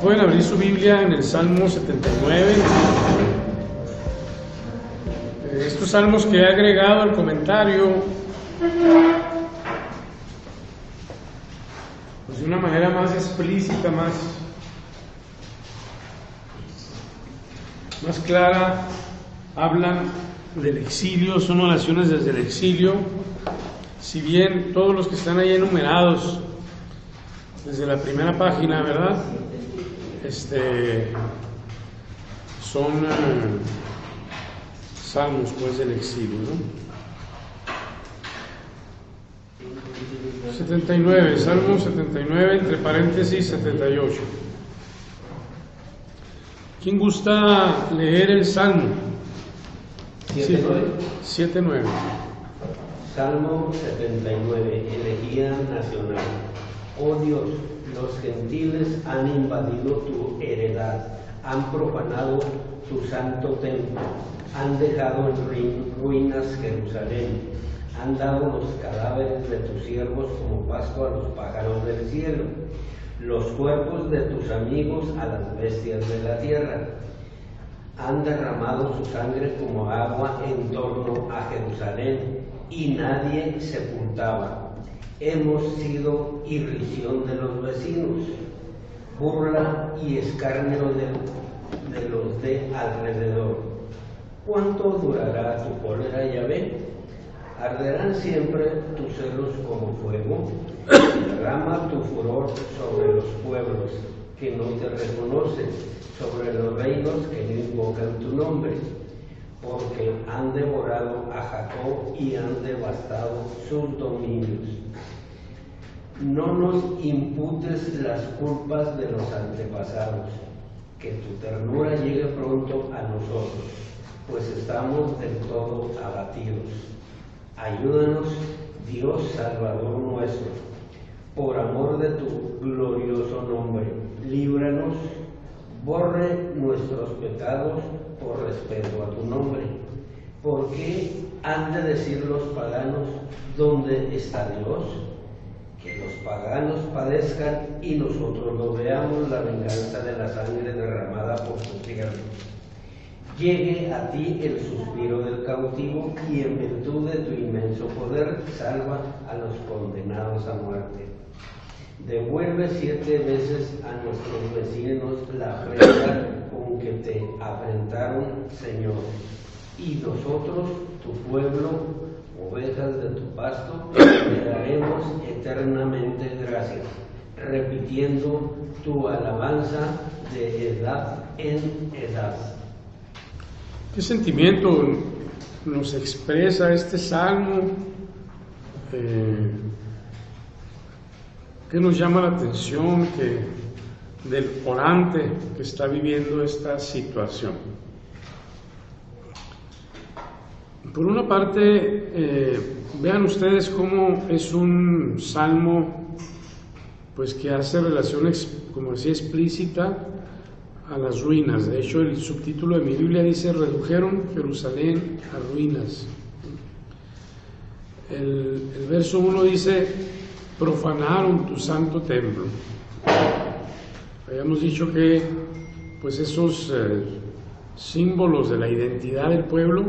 pueden abrir su Biblia en el Salmo 79. Estos salmos que he agregado al comentario, pues de una manera más explícita, más clara, hablan del exilio, son oraciones desde el exilio. Si bien todos los que están ahí enumerados desde la primera página, ¿verdad? Son salmos pues del exilio, ¿no? 79, Salmo 79, entre paréntesis 78. ¿Quién gusta leer el Salmo? 7-9. Salmo 79, elegía nacional. Oh Dios, los gentiles han invadido tu heredad, han profanado tu santo templo, han dejado en ruinas Jerusalén, han dado los cadáveres de tus siervos como pasto a los pájaros del cielo, los cuerpos de tus amigos a las bestias de la tierra. Han derramado su sangre como agua en torno a Jerusalén, y nadie sepultaba. Hemos sido irrisión de los vecinos, burla y escarnio de los de alrededor. ¿Cuánto durará tu cólera, Yahvé? ¿Arderán siempre tus celos como fuego? Derrama tu furor sobre los pueblos que no te reconocen, sobre los reinos que no invocan tu nombre, porque han devorado a Jacob y han devastado sus dominios. No nos imputes las culpas de los antepasados, que tu ternura llegue pronto a nosotros, pues estamos del todo abatidos. Ayúdanos, Dios Salvador nuestro, por amor de tu glorioso nombre, líbranos, borre nuestros pecados por respeto a tu nombre. ¿Por qué han de decir los paganos, ¿dónde está Dios? Que los paganos padezcan y nosotros lo veamos, la venganza de la sangre derramada por tu tierra. Llegue a ti el suspiro del cautivo y en virtud de tu inmenso poder salva a los condenados a muerte. Devuelve 7 veces a nuestros vecinos la afrenta con que te afrentaron, Señor, y nosotros, tu pueblo, ovejas de tu pasto, te daremos eternamente gracias, repitiendo tu alabanza de edad en edad. ¿Qué sentimiento nos expresa este salmo? ¿Qué nos llama la atención del orante que está viviendo esta situación? Por una parte, vean ustedes cómo es un salmo pues que hace relación, como decía, explícita a las ruinas. De hecho, el subtítulo de mi Biblia dice: redujeron Jerusalén a ruinas. El verso 1 dice: profanaron tu santo templo. Habíamos dicho que pues esos símbolos de la identidad del pueblo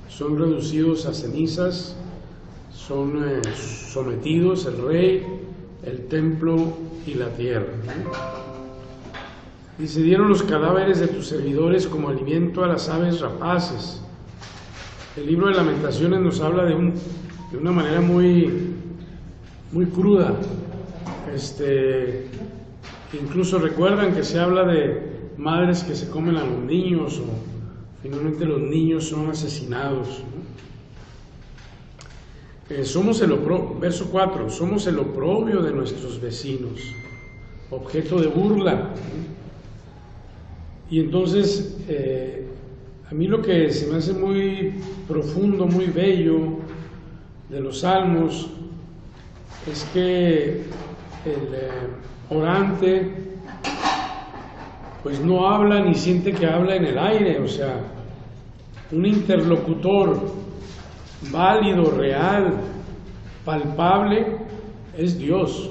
son reducidos a cenizas, son sometidos el rey, el templo y la tierra. Dice: dieron los cadáveres de tus servidores como alimento a las aves rapaces. El libro de Lamentaciones nos habla de una manera muy cruda. Incluso recuerdan que se habla de madres que se comen a los niños, o finalmente los niños son asesinados, ¿no? Verso 4, somos el oprobio de nuestros vecinos, objeto de burla. Y entonces, a mí lo que se me hace muy profundo, muy bello de los salmos, es que el orante pues no habla ni siente que habla en el aire. O sea, un interlocutor válido, real, palpable es Dios.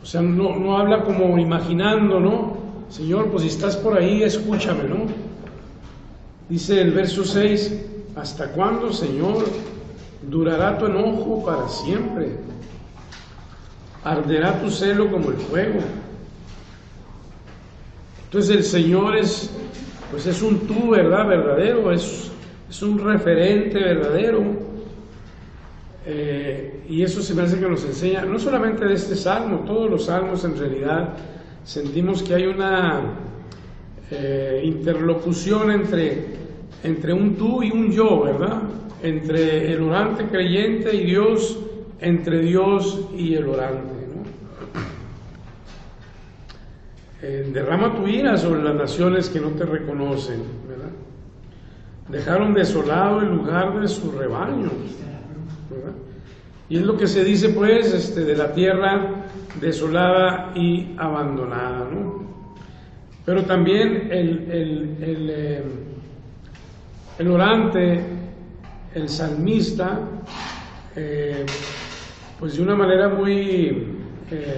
O sea, no habla como imaginando, ¿no? Señor, pues si estás por ahí, escúchame, ¿no? Dice el verso 6, ¿hasta cuándo, Señor, durará tu enojo para siempre? ¿Arderá tu celo como el fuego? Entonces el Señor es un tú, ¿verdad? Verdadero, es un referente verdadero. Y eso se me hace que nos enseña, no solamente de este salmo, todos los salmos en realidad sentimos que hay una interlocución entre un tú y un yo, ¿verdad? Entre el orante creyente y Dios, entre Dios y el orante, ¿no? Derrama tu ira sobre las naciones que no te reconocen, ¿verdad? Dejaron desolado el lugar de su rebaño, ¿verdad? Y es lo que se dice pues de la tierra desolada y abandonada, ¿no? Pero también el orante, el salmista, pues de una manera muy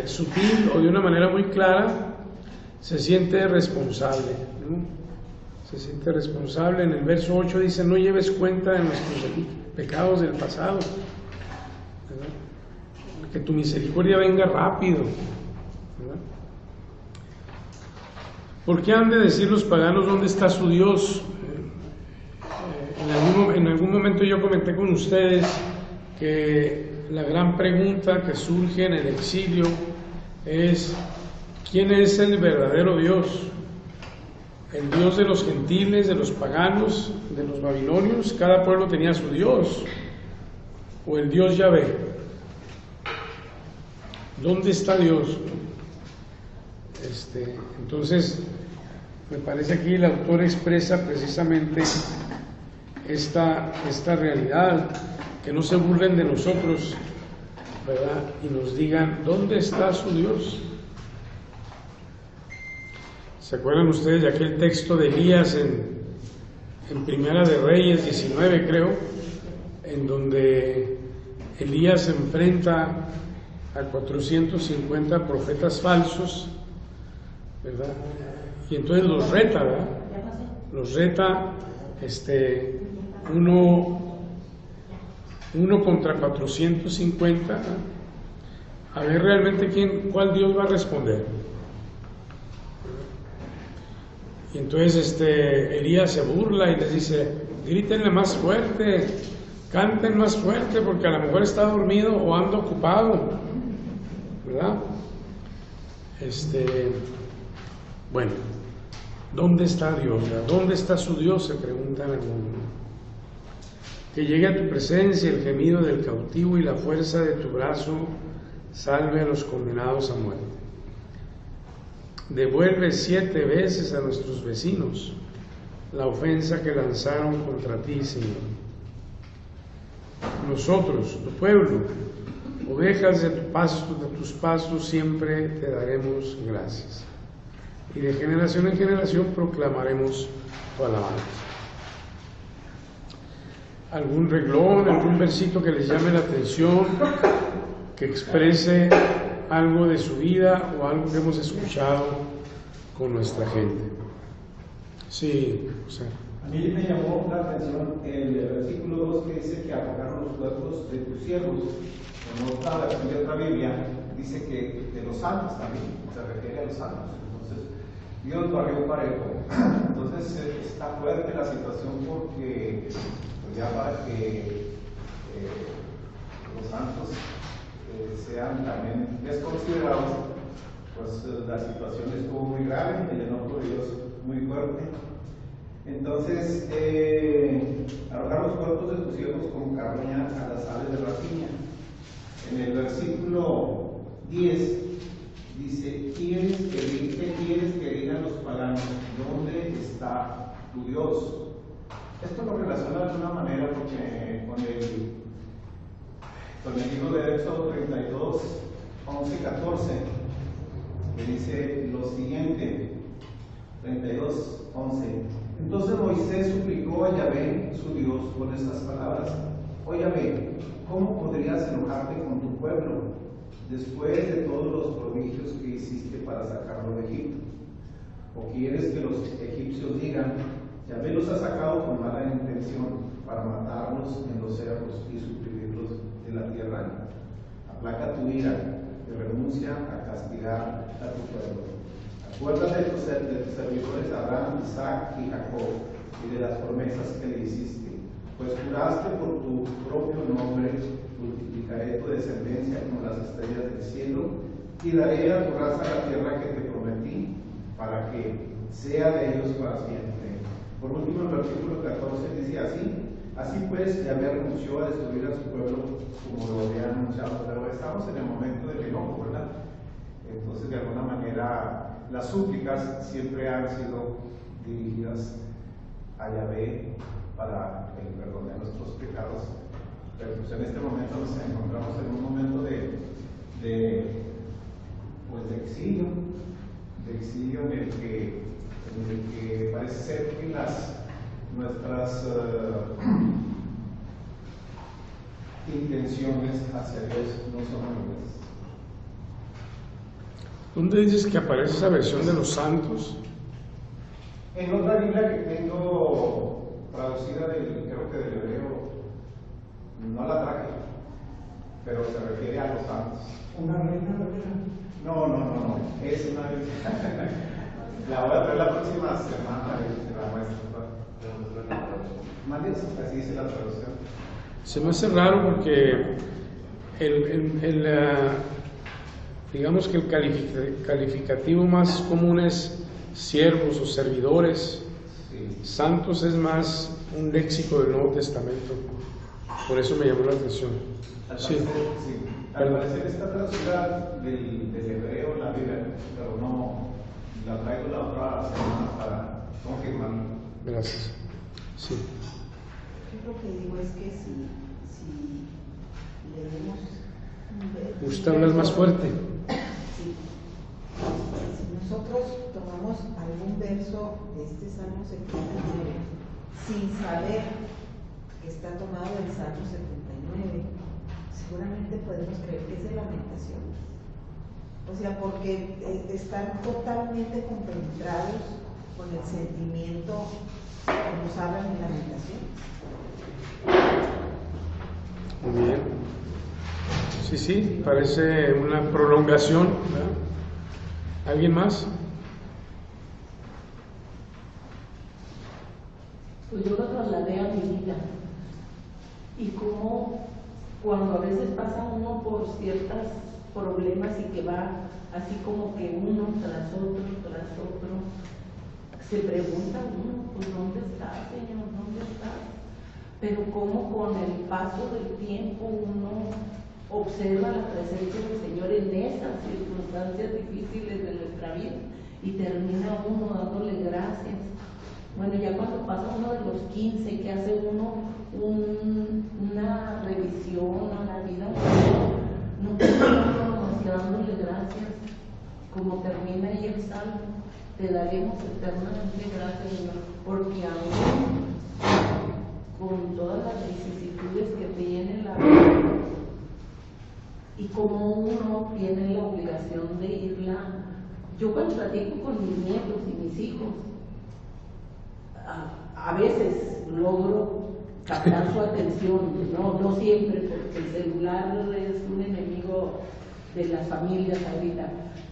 sutil o de una manera muy clara, se siente responsable, ¿no? Se siente responsable. En el verso 8 dice, no lleves cuenta de nuestros pecados del pasado, ¿verdad? Que tu misericordia venga rápido, ¿verdad? ¿Por qué han de decir los paganos dónde está su Dios? En algún momento yo comenté con ustedes que la gran pregunta que surge en el exilio es ¿quién es el verdadero Dios? ¿El Dios de los gentiles, de los paganos, de los babilonios? Cada pueblo tenía su Dios. ¿O el Dios Yahvé? ¿Dónde está Dios? Entonces, me parece aquí el autor expresa precisamente esta realidad, que no se burlen de nosotros, ¿verdad? Y nos digan, ¿dónde está su Dios? ¿Se acuerdan ustedes de aquel texto de Elías en Primera de Reyes 19, creo, en donde Elías se enfrenta a 450 profetas falsos, ¿verdad? Y entonces los reta, ¿verdad? Los reta, uno contra 450, ¿verdad? A ver realmente cuál Dios va a responder. Y entonces Elías se burla y les dice, grítenle más fuerte, canten más fuerte, porque a lo mejor está dormido o anda ocupado, ¿verdad? Bueno, ¿dónde está Dios? ¿Dónde está su Dios? Se preguntan algunos. Que llegue a tu presencia el gemido del cautivo y la fuerza de tu brazo salve a los condenados a muerte. Devuelve 7 veces a nuestros vecinos la ofensa que lanzaron contra ti, Señor. Nosotros, tu pueblo, ovejas de tus pastos, siempre te daremos gracias. Y de generación en generación proclamaremos tu alabanza. ¿Algún reglón, algún versito que les llame la atención, que exprese algo de su vida o algo que hemos escuchado con nuestra gente? Sí, José. A mí me llamó la atención el versículo 2 que dice que apagaron los cuerpos de tus siervos. En otra versión de otra Biblia dice que de los santos también, se refiere a los santos. Entonces, Dios barrió parejo. Entonces, está fuerte la situación porque pues ya para que los santos sean también desconsiderados, pues la situación estuvo muy grave, el enojo de Dios muy fuerte. Entonces, arrojar los cuerpos de tus siervos con carroña a las aves de rapiña. En el versículo 10 dice, ¿qué quieres que digan los paganos? ¿Dónde está tu Dios? Esto lo relaciona de alguna manera porque con el libro de Éxodo 32, 11 y 14, que dice lo siguiente, 32, 11. Entonces Moisés suplicó a Yahvé, su Dios, con estas palabras: Oh Yahvé, ¿cómo podrías enojarte con tu pueblo? después de todos los prodigios que hiciste para sacarlo de Egipto? ¿O quieres que los egipcios digan, Yahvé los ha sacado con mala intención para matarlos en los cerros y suprimirlos de la tierra? Aplaca tu ira y renuncia a castigar a tu pueblo. Acuérdate de tus servidores Abraham, Isaac y Jacob y de las promesas que le hiciste, pues juraste por tu propio nombre, multiplicaré tu descendencia como las estrellas del cielo y daré a tu raza la tierra que te prometí para que sea de ellos para siempre. Por último, el versículo 14 dice así pues Yahvé renunció a destruir a su pueblo como lo había anunciado, pero estamos en el momento del enojo, ¿verdad? Entonces, de alguna manera, las súplicas siempre han sido dirigidas a Yahvé para el perdón de nuestros pecados. Pero pues en este momento nos encontramos en un momento de exilio en el que parece ser que nuestras intenciones hacia Dios no son buenas. ¿Dónde dices que aparece esa versión de los santos? En otra Biblia que tengo traducida creo que del hebreo, no la traje, pero se refiere a los santos. ¿Una reina Valera? No, es una Biblia. La voy a traer la próxima semana y la muestra. Mándenos, así dice la traducción. Se me hace raro porque digamos que el calificativo más común es siervos o servidores. Sí. Santos es más un léxico del Nuevo Testamento. Por eso me llamó la atención. Sí. Al parecer está traducida del hebreo en la Biblia, pero no la traigo la otra semana para confirmarlo. Gracias. Sí. Yo lo que digo es que si leemos ¿Usted habla más fuerte? Sí. Si nosotros tomamos algún verso de este Salmo 79 sin saber que está tomado del Salmo 79, seguramente podemos creer que es de Lamentaciones. O sea, porque están totalmente compenetrados con el sentimiento que nos hablan en Lamentaciones. Muy bien. Sí, parece una prolongación, ¿verdad? ¿Alguien más? Pues yo lo trasladé a mi vida y como cuando a veces pasa uno por ciertos problemas y que va así como que uno tras otro, se pregunta uno, pues ¿dónde está, Señor? ¿Dónde está? Pero como con el paso del tiempo uno observa la presencia del Señor en esas circunstancias difíciles de nuestra vida y termina uno dándole gracias. Bueno, ya cuando pasa uno de los 15, que hace uno una revisión a la vida, no termina más que dándole gracias, como termina ahí el Salmo, te daremos eternamente gracias, Señor, porque aún con todas las vicisitudes que tiene la vida, y como uno tiene la obligación de irla, yo cuando platico con mis nietos y mis hijos, a veces logro captar su atención, no siempre, porque el celular es un enemigo de las familias ahorita,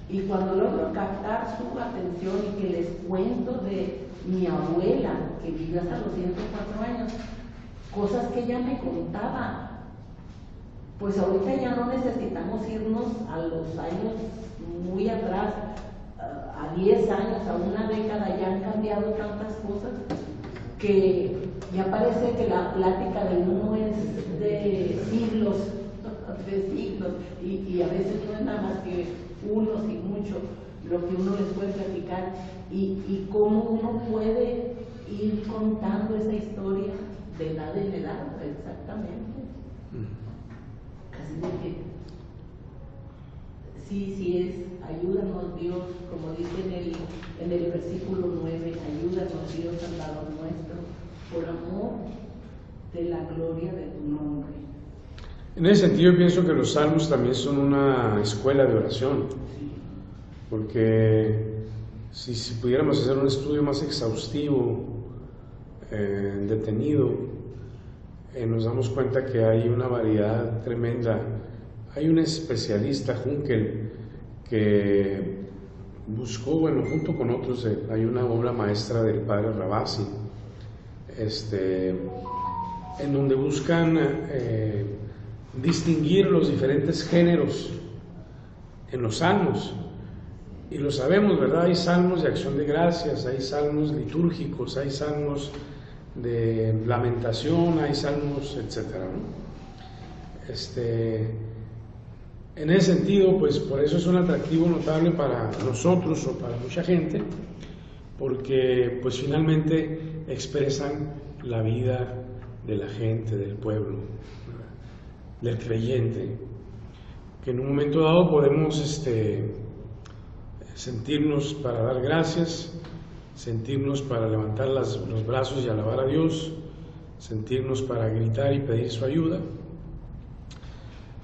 y cuando logro captar su atención y que les cuento de mi abuela, que vivió hasta los 104 años, cosas que ella me contaba, pues ahorita ya no necesitamos irnos a los años muy atrás, a 10 años, a una década, ya han cambiado tantas cosas que ya parece que la plática de uno es de siglos, y a veces no es nada más que unos y muchos lo que uno les puede platicar, y cómo uno puede ir contando esa historia de edad en edad, exactamente. Así de que sí es, ayúdanos Dios, como dice en el versículo 9, ayúdanos Dios al lado nuestro, por amor de la gloria de tu nombre. En ese sentido yo pienso que los salmos también son una escuela de oración, porque si pudiéramos hacer un estudio más exhaustivo, detenido, nos damos cuenta que hay una variedad tremenda. Hay un especialista, Junkel, que buscó, bueno, junto con otros, hay una obra maestra del padre Rabasi, en donde buscan distinguir los diferentes géneros en los salmos. Y lo sabemos, ¿verdad? Hay salmos de acción de gracias, hay salmos litúrgicos, hay salmos de lamentación, hay salmos, etcétera, ¿no? En ese sentido, pues por eso es un atractivo notable para nosotros o para mucha gente, porque pues finalmente expresan la vida de la gente, del pueblo, ¿verdad? Del creyente, que en un momento dado podemos sentirnos para dar gracias, sentirnos para levantar los brazos y alabar a Dios, sentirnos para gritar y pedir su ayuda,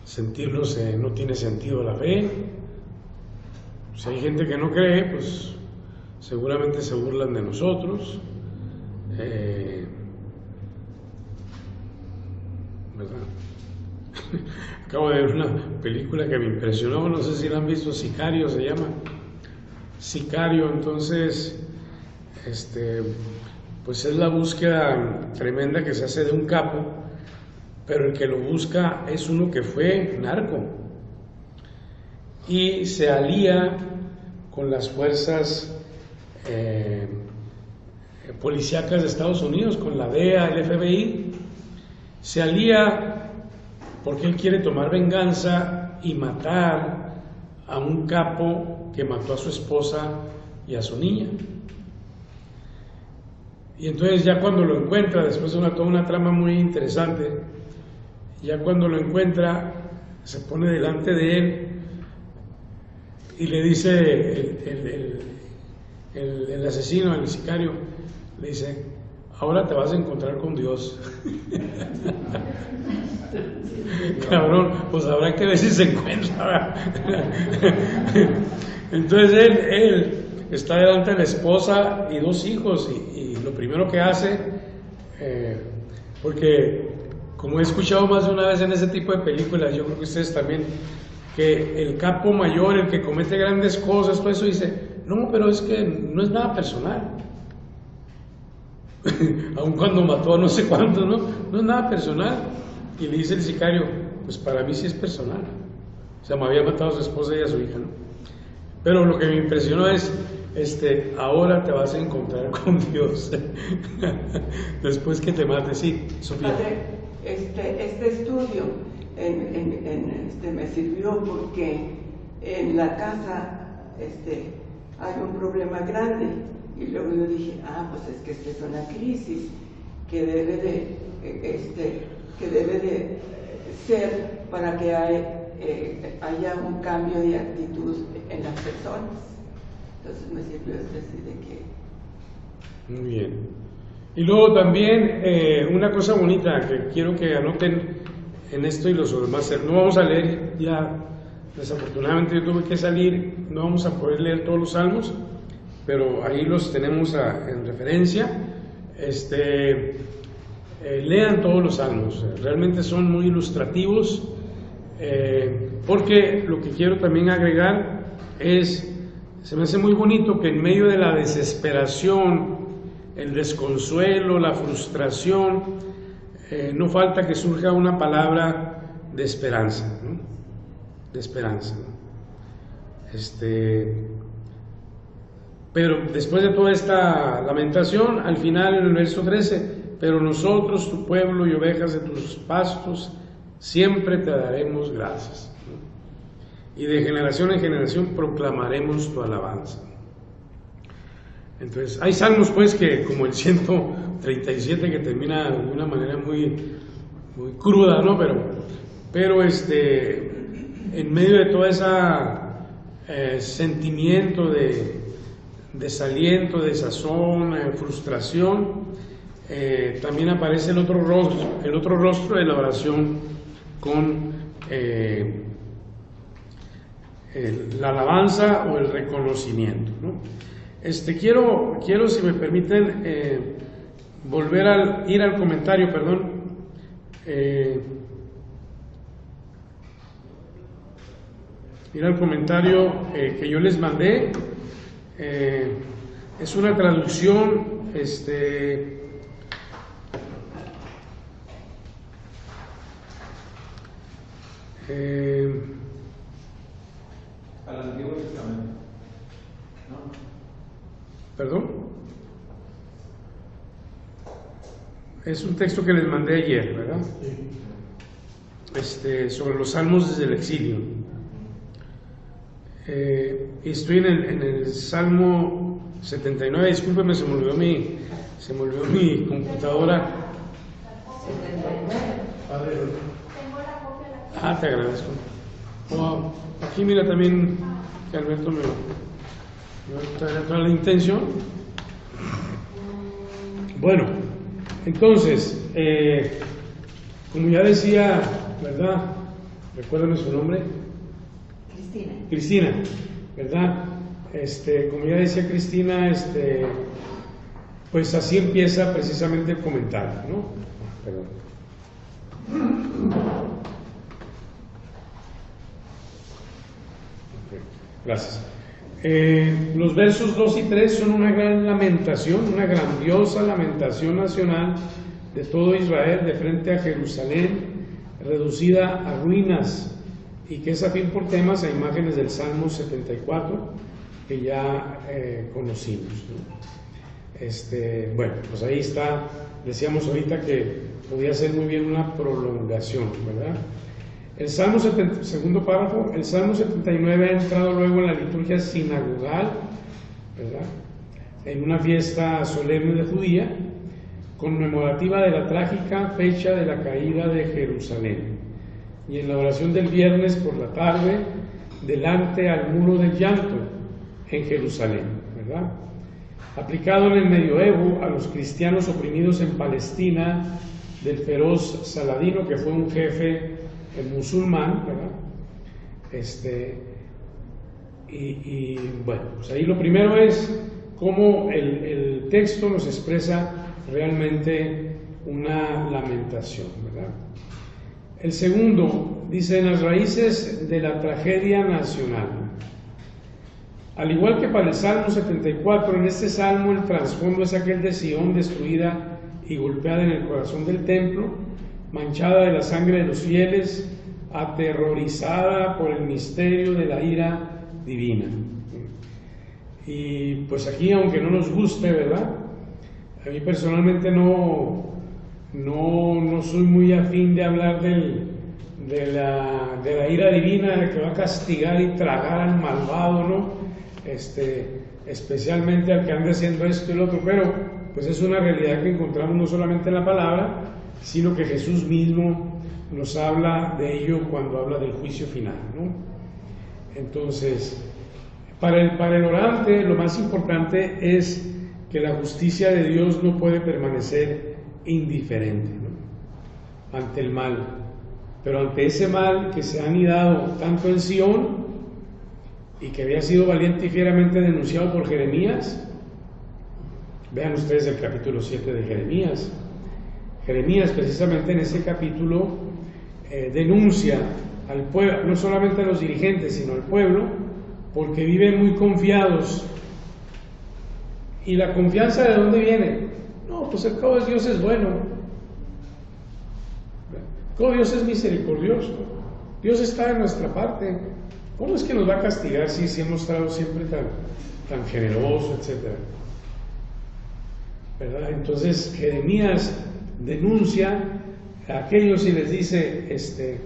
sentirnos no tiene sentido la fe. Si hay gente que no cree, pues seguramente se burlan de nosotros, ¿verdad? Acabo de ver una película que me impresionó, no sé si la han visto, Sicario se llama. Sicario, entonces, pues es la búsqueda tremenda que se hace de un capo, pero el que lo busca es uno que fue narco y se alía con las fuerzas policíacas de Estados Unidos, con la DEA, el FBI, se alía porque él quiere tomar venganza y matar a un capo que mató a su esposa y a su niña. Y entonces ya cuando lo encuentra, después de toda una trama muy interesante, ya cuando lo encuentra, se pone delante de él y le dice el asesino, el sicario, le dice: ahora te vas a encontrar con Dios. Cabrón, pues habrá que ver si se encuentra. Entonces él está delante de la esposa y 2 hijos y lo primero que hace, porque como he escuchado más de una vez en ese tipo de películas, yo creo que ustedes también, que el capo mayor, el que comete grandes cosas, todo eso, dice: no, pero es que no es nada personal. Aun cuando mató a no sé cuántos, no es nada personal. Y le dice el sicario: pues para mí sí es personal. O sea, me había matado a su esposa y a su hija, ¿no? Pero lo que me impresionó es, ahora te vas a encontrar con Dios después que te mate. Sí, Sofía. Padre, este estudio me sirvió porque en la casa hay un problema grande, y luego yo dije: pues es que esta es una crisis que debe de ser para que haya un cambio de actitud en las personas. Entonces me sirvió así de que... Muy bien. Y luego también una cosa bonita que quiero que anoten en esto y los demás. No vamos a leer ya, desafortunadamente yo tuve que salir, no vamos a poder leer todos los salmos, pero ahí los tenemos en referencia. Lean todos los salmos, realmente son muy ilustrativos, porque lo que quiero también agregar es, se me hace muy bonito que en medio de la desesperación, el desconsuelo, la frustración, no falta que surja una palabra de esperanza, ¿no? De esperanza, ¿no? Pero después de toda esta lamentación, al final en el verso 13, pero nosotros, tu pueblo y ovejas de tus pastos, siempre te daremos gracias, ¿no? Y de generación en generación proclamaremos tu alabanza. Entonces, hay salmos pues que, como el 137, que termina de una manera muy, muy cruda, ¿no? Pero en medio de todo ese sentimiento de desaliento, desazón, frustración, también aparece el otro rostro de la oración con la alabanza o el reconocimiento, ¿no? Quiero, si me permiten, ir al comentario, perdón. Ir al comentario que yo les mandé. Es una traducción, al Antiguo Testamento, ¿no? ¿Perdón? Es un texto que les mandé ayer, ¿verdad? Sobre los salmos desde el exilio. Estoy en el Salmo 79, discúlpeme, se me olvidó mi computadora. 79. Te agradezco. Aquí mira también que Alberto me traerá toda la intención. Bueno, entonces, como ya decía, ¿verdad? Recuérdame su nombre. Cristina, ¿verdad? Como ya decía Cristina, pues así empieza precisamente el comentario, ¿no? Perdón. Gracias. Los versos 2 y 3 son una gran lamentación, una grandiosa lamentación nacional de todo Israel de frente a Jerusalén, reducida a ruinas, y que es afín por temas a imágenes del Salmo 74 que ya conocimos, ¿no? Bueno, pues ahí está, decíamos ahorita que podía ser muy bien una prolongación, ¿verdad? El Salmo segundo párrafo, el Salmo 79 ha entrado luego en la liturgia sinagogal, ¿verdad? En una fiesta solemne de judía, conmemorativa de la trágica fecha de la caída de Jerusalén, y en la oración del viernes por la tarde, delante al muro del llanto en Jerusalén, ¿verdad? Aplicado en el medioevo a los cristianos oprimidos en Palestina del feroz Saladino, que fue un jefe musulmán, ¿verdad? Bueno, pues ahí lo primero es cómo el texto nos expresa realmente una lamentación, ¿verdad? El segundo dice: en las raíces de la tragedia nacional. Al igual que para el Salmo 74, en este salmo el trasfondo es aquel de Sión destruida y golpeada en el corazón del templo, manchada de la sangre de los fieles, aterrorizada por el misterio de la ira divina. Y pues aquí, aunque no nos guste, ¿verdad? A mí personalmente no soy muy afín de hablar de la ira divina que va a castigar y tragar al malvado, ¿no? Especialmente al que ande haciendo esto y lo otro, pero pues es una realidad que encontramos no solamente en la palabra, sino que Jesús mismo nos habla de ello cuando habla del juicio final, ¿no? Entonces, para el orante lo más importante es que la justicia de Dios no puede permanecer indiferente, ¿no? Ante el mal, pero ante ese mal que se ha anidado tanto en Sión y que había sido valiente y fieramente denunciado por Jeremías. Vean ustedes el capítulo 7 de Jeremías. Jeremías precisamente en ese capítulo denuncia al pueblo, no solamente a los dirigentes, sino al pueblo, porque viven muy confiados. ¿Y la confianza de dónde viene? No, pues el cabo de Dios es bueno. El cabo de Dios es misericordioso. Dios está de nuestra parte. ¿Cómo es que nos va a castigar si hemos estado siempre tan generoso, etcétera? ¿Verdad? Entonces Jeremías denuncia a aquellos y les dice,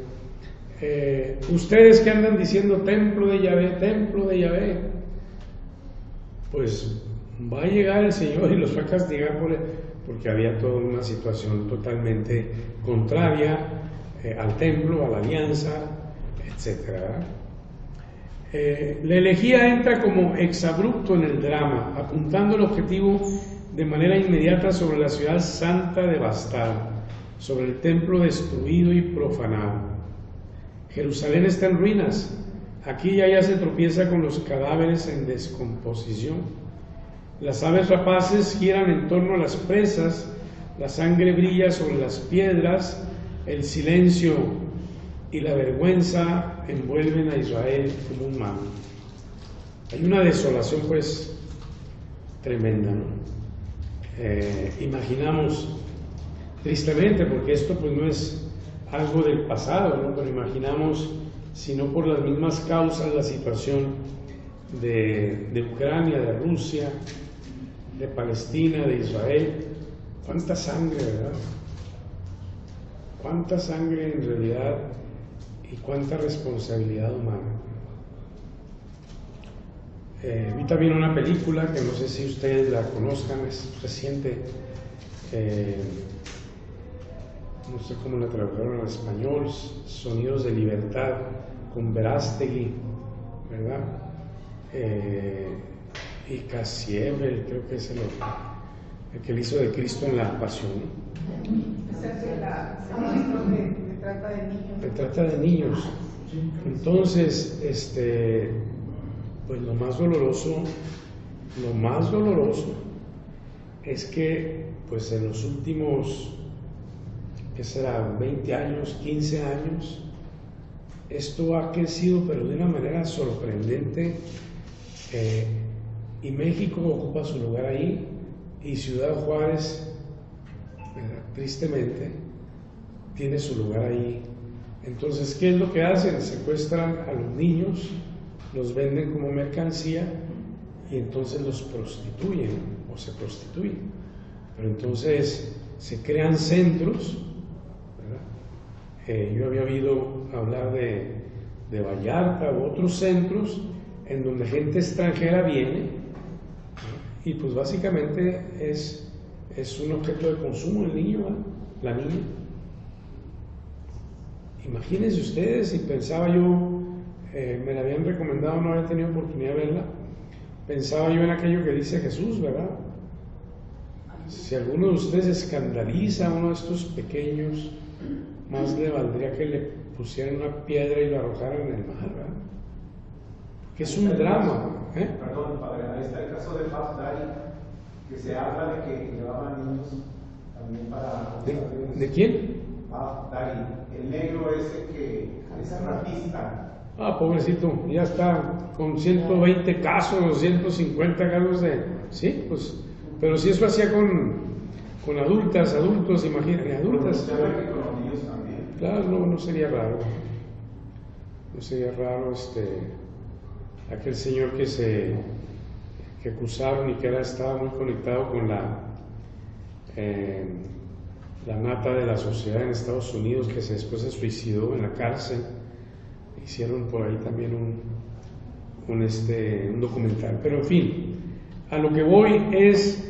ustedes que andan diciendo templo de Yahvé, pues va a llegar el Señor y los va a castigar porque había toda una situación totalmente contraria al templo, a la alianza, etcétera. La elegía entra como exabrupto en el drama, apuntando el objetivo de manera inmediata sobre la ciudad santa devastada, sobre el templo destruido y profanado. Jerusalén está en ruinas. Aquí ya se tropieza con los cadáveres en descomposición. Las aves rapaces giran en torno a las presas, la sangre brilla sobre las piedras, el silencio y la vergüenza envuelven a Israel como un manto. Hay una desolación pues tremenda, ¿no? Imaginamos, tristemente, porque esto pues no es algo del pasado, ¿no? Pero imaginamos, si no por las mismas causas, la situación de Ucrania, de Rusia, de Palestina, de Israel. Cuánta sangre, ¿verdad? Cuánta sangre en realidad y cuánta responsabilidad humana. Vi también una película que no sé si ustedes la conozcan, es reciente, no sé cómo la tradujeron al español, Sonidos de Libertad, con Verástegui, ¿verdad? Y Cassiebel, creo que es el que le hizo de Cristo en la Pasión, ¿no? Esa es la que trata de niños. Se trata de niños. Entonces, pues lo más doloroso es que pues en los últimos, ¿qué será? 20 años, 15 años, esto ha crecido pero de una manera sorprendente, y México ocupa su lugar ahí, y Ciudad Juárez, tristemente, tiene su lugar ahí. Entonces, ¿qué es lo que hacen? Secuestran a los niños, los venden como mercancía y entonces los prostituyen o se prostituyen. Pero entonces se crean centros, ¿verdad? Yo había oído hablar de Vallarta u otros centros en donde gente extranjera viene, ¿no? Y pues básicamente es un objeto de consumo el niño, ¿verdad? La niña. Imagínense ustedes, si pensaba yo, me la habían recomendado, no había tenido oportunidad de verla, pensaba yo en aquello que dice Jesús, ¿verdad? Si alguno de ustedes escandaliza a uno de estos pequeños, más le valdría que le pusieran una piedra y lo arrojaran en el mar, ¿verdad? Que es un drama, ¿eh? Perdón, padre, ahí está el caso de Puff Daddy, que se habla de que llevaban niños también para... ¿De quién? Puff Daddy, el negro ese que es rapista. Ah, pobrecito, ya está con 120 casos, 150 casos de... Sí, pues, pero si eso hacía con adultos, imagínate, adultas. Se habla que con los niños también. Claro, no sería raro. No sería raro aquel señor que acusaron y que ahora estaba muy conectado con la nata de la sociedad en Estados Unidos, que después se suicidó en la cárcel. Hicieron por ahí también un documental. Pero en fin, a lo que voy es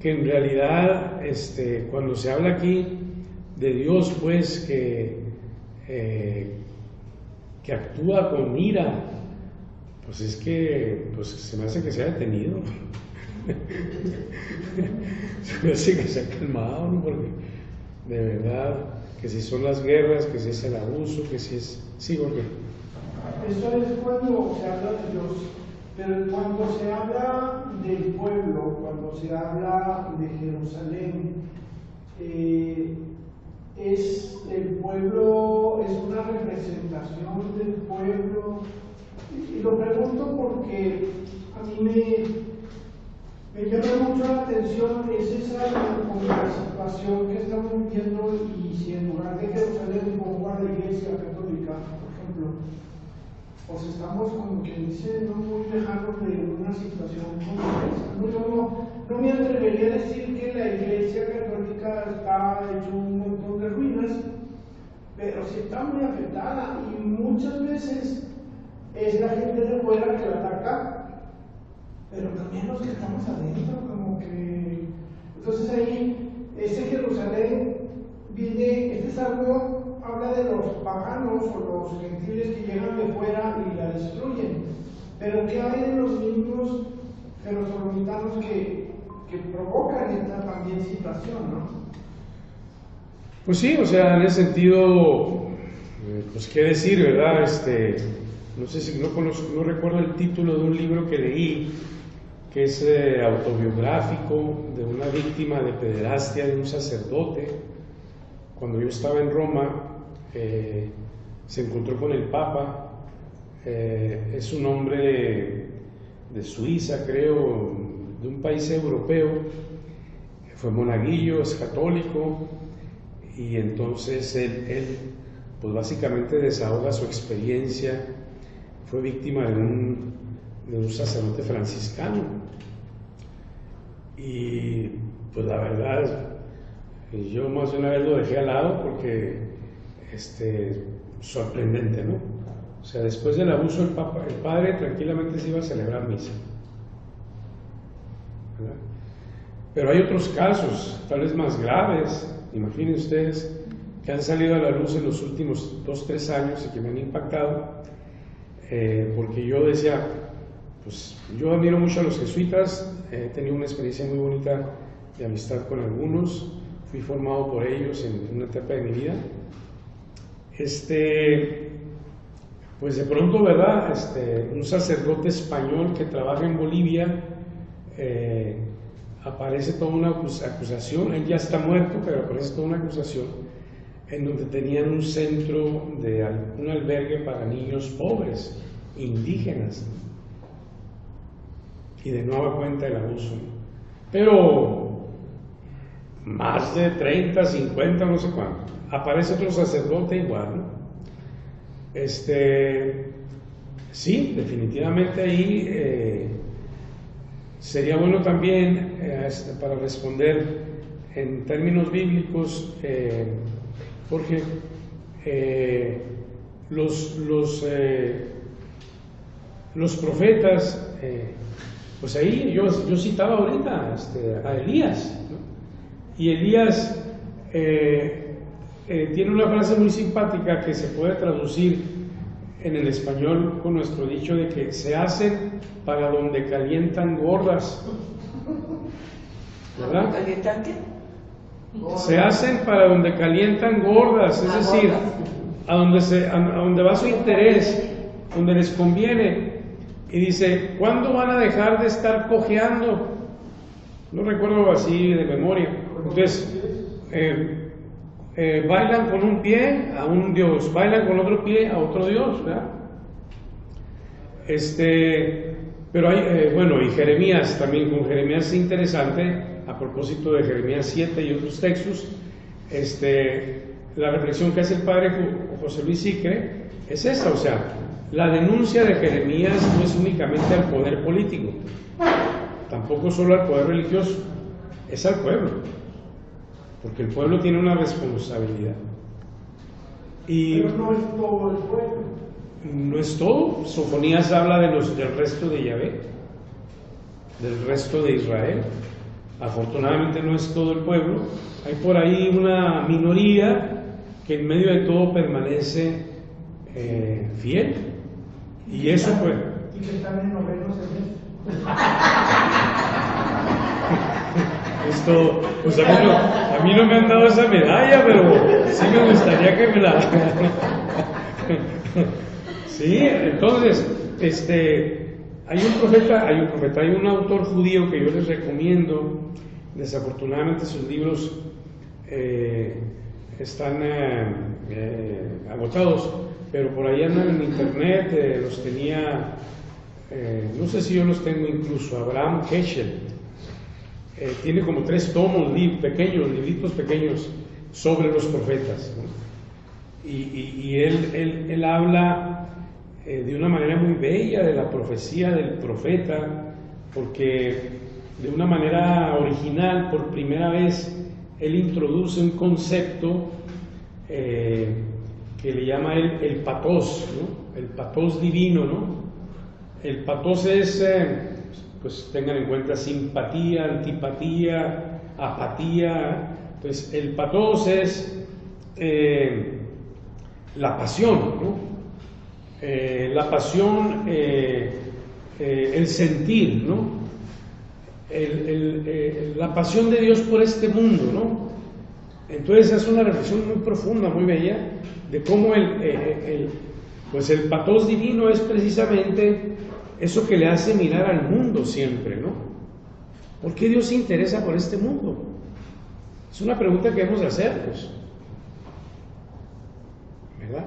que en realidad cuando se habla aquí de Dios, pues que actúa con ira, pues es que pues se me hace que se ha detenido. Se me hace que se ha calmado, ¿no? Porque de verdad que si son las guerras, que si es el abuso, que si es... Sí, Jorge. Eso es cuando se habla de Dios, pero cuando se habla del pueblo, cuando se habla de Jerusalén, es el pueblo, es una representación del pueblo, y lo pregunto porque a mí me llama mucho la atención es esa situación que estamos viendo, y si en lugar de Jerusalén pongo a la Iglesia Católica, por ejemplo, pues estamos, como quien dice, no muy lejanos de una situación como esa. No me atrevería a decir que la Iglesia Católica está hecho un montón de ruinas, pero sí está muy afectada, y muchas veces es la gente de fuera que la ataca, pero también los que estamos adentro, como que... Entonces ahí, ese Jerusalén viene, este salmo habla de los paganos o los gentiles que llegan de fuera y la destruyen, pero ¿qué hay de los mismos jerusalemitas que provocan esta también situación, no? Pues sí, o sea, en ese sentido, pues qué decir, ¿verdad? No sé si no recuerdo el título de un libro que leí, que es autobiográfico de una víctima de pederastia de un sacerdote. Cuando yo estaba en Roma, se encontró con el Papa. Es un hombre de Suiza, creo, de un país europeo. Fue monaguillo, es católico, y entonces él pues básicamente desahoga su experiencia. Fue víctima de un sacerdote franciscano, y pues la verdad, yo más de una vez lo dejé al lado porque sorprendente, ¿no? O sea, después del abuso el padre tranquilamente se iba a celebrar misa, ¿verdad? Pero hay otros casos, tal vez más graves, imaginen ustedes, que han salido a la luz en los últimos 2-3 años y que me han impactado, porque yo decía, pues yo admiro mucho a los jesuitas, he tenido una experiencia muy bonita de amistad con algunos, fui formado por ellos en una etapa de mi vida. Pues de pronto, ¿verdad? Un sacerdote español que trabaja en Bolivia, aparece toda una acusación, él ya está muerto, pero aparece toda una acusación en donde tenían un centro, un albergue para niños pobres, indígenas, y de nueva cuenta el abuso. Pero más de 30, 50, no sé cuánto. Aparece otro sacerdote igual, ¿no? Sí, definitivamente ahí sería bueno también, para responder en términos bíblicos, Jorge, los profetas, pues ahí yo citaba ahorita a Elías, ¿no? Y Elías tiene una frase muy simpática que se puede traducir en el español con nuestro dicho de que se hacen para donde calientan gordas, ¿verdad? ¿Calientan qué? Se hacen para donde calientan gordas, es decir, a donde va su interés, donde les conviene. Y dice, ¿cuándo van a dejar de estar cojeando? No recuerdo así de memoria. Entonces, bailan con un pie a un dios, bailan con otro pie a otro dios, ¿verdad? Pero hay, bueno, y Jeremías también, con Jeremías es interesante, a propósito de Jeremías 7 y otros textos, la reflexión que hace el padre José Luis Sicre es esta, o sea, la denuncia de Jeremías no es únicamente al poder político, tampoco solo al poder religioso, es al pueblo, porque el pueblo tiene una responsabilidad. Pero no es todo el pueblo. No es todo. Sofonías habla del resto de Yahvé, del resto de Israel. Afortunadamente no es todo el pueblo. Hay por ahí una minoría que en medio de todo permanece fiel. Y eso pues... Y que están en noveno semestre. Esto, pues a mí no me han dado esa medalla, pero sí me gustaría que me la... Sí, entonces, hay un autor judío que yo les recomiendo. Desafortunadamente sus libros están agotados, pero por ahí andan en internet, los tenía, no sé si yo los tengo incluso, Abraham Heschel. Tiene como 3 tomos libritos pequeños sobre los profetas, ¿no? Y él habla de una manera muy bella de la profecía del profeta, porque de una manera original, por primera vez, él introduce un concepto que le llama el patos, ¿no? El patos divino, ¿no? El patos es, pues tengan en cuenta, simpatía, antipatía, apatía. Entonces, el patos es la pasión, ¿no? La pasión, el sentir, ¿no? La pasión de Dios por este mundo, ¿no? Entonces es una reflexión muy profunda, muy bella, de cómo pues el patos divino es precisamente eso que le hace mirar al mundo siempre, ¿no? ¿Por qué Dios se interesa por este mundo? Es una pregunta que debemos de hacernos, ¿verdad?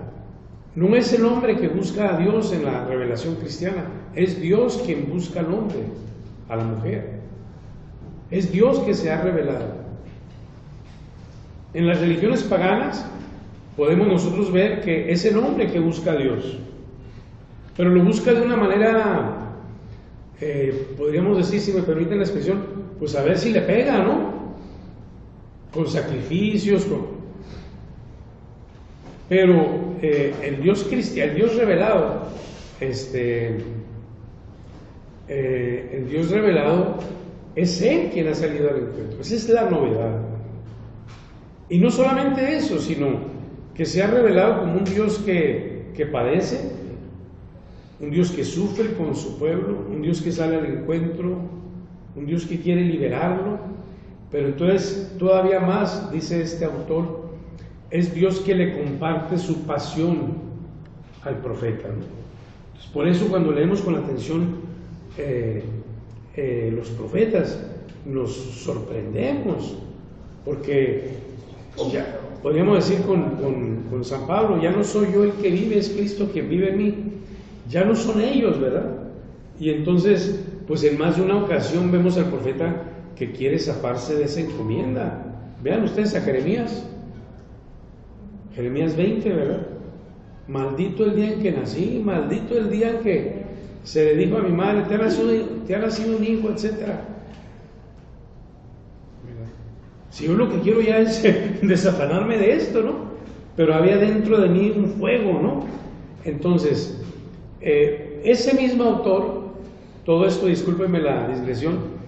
No es el hombre que busca a Dios en la revelación cristiana, es Dios quien busca al hombre, a la mujer. Es Dios que se ha revelado. En las religiones paganas podemos nosotros ver que es el hombre que busca a Dios, pero lo busca de una manera, podríamos decir, si me permiten la expresión, pues a ver si le pega, ¿no? Con sacrificios, pero el Dios cristiano, el Dios revelado, el Dios revelado es Él quien ha salido al encuentro. Esa es la novedad. Y no solamente eso, sino que se ha revelado como un Dios que padece, un Dios que sufre con su pueblo, un Dios que sale al encuentro, un Dios que quiere liberarlo, pero entonces todavía más, dice este autor, es Dios que le comparte su pasión al profeta, ¿no? Entonces, por eso cuando leemos con atención los profetas, nos sorprendemos, porque ya podríamos decir con San Pablo, ya no soy yo el que vive, es Cristo quien vive en mí, ya no son ellos, ¿verdad? Y entonces, pues en más de una ocasión vemos al profeta que quiere zafarse de esa encomienda. Vean ustedes a Jeremías 20, ¿verdad? Maldito el día en que nací, maldito el día en que se le dijo a mi madre, te ha nacido un hijo, etcétera. Si yo lo que quiero ya es desafanarme de esto, ¿no? Pero había dentro de mí un fuego, ¿no? Entonces, ese mismo autor, todo esto, discúlpeme la digresión,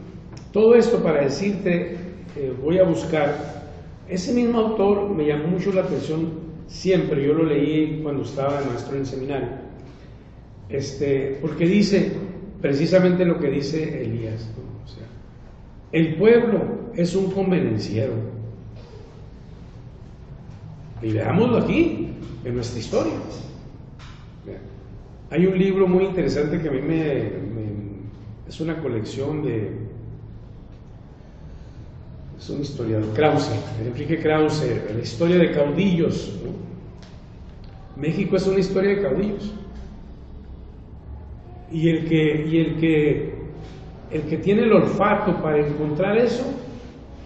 todo esto para decirte, voy a buscar, ese mismo autor me llamó mucho la atención siempre, yo lo leí cuando estaba de maestro en el seminario, porque dice precisamente lo que dice Elías, ¿no? O sea, el pueblo es un convenenciero. Y veámoslo aquí, en nuestra historia. Hay un libro muy interesante que a mí es una colección es un historiador, Krause, Enrique Krause, la historia de caudillos, ¿no? México es una historia de caudillos. Y el que tiene el olfato para encontrar eso,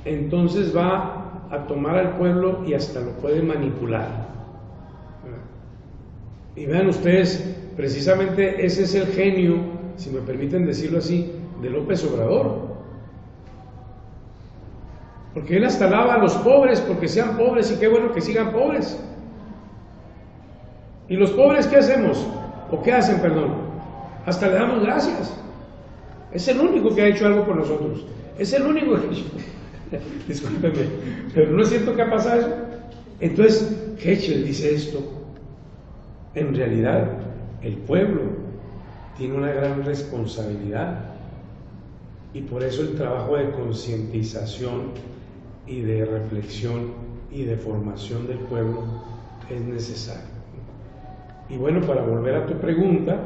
entonces va a tomar al pueblo y hasta lo puede manipular. Y vean ustedes, precisamente ese es el genio, si me permiten decirlo así, de López Obrador. Porque él hasta alaba a los pobres porque sean pobres, y qué bueno que sigan pobres. ¿Y los pobres qué hacemos? ¿O qué hacen, perdón? Hasta le damos gracias. Es el único que ha hecho algo por nosotros. Es el único que ha hecho. Discúlpeme, pero no es cierto que ha pasado eso. Entonces, Heschel dice esto. En realidad, el pueblo tiene una gran responsabilidad, y por eso el trabajo de concientización y de reflexión y de formación del pueblo es necesario. Y bueno, para volver a tu pregunta,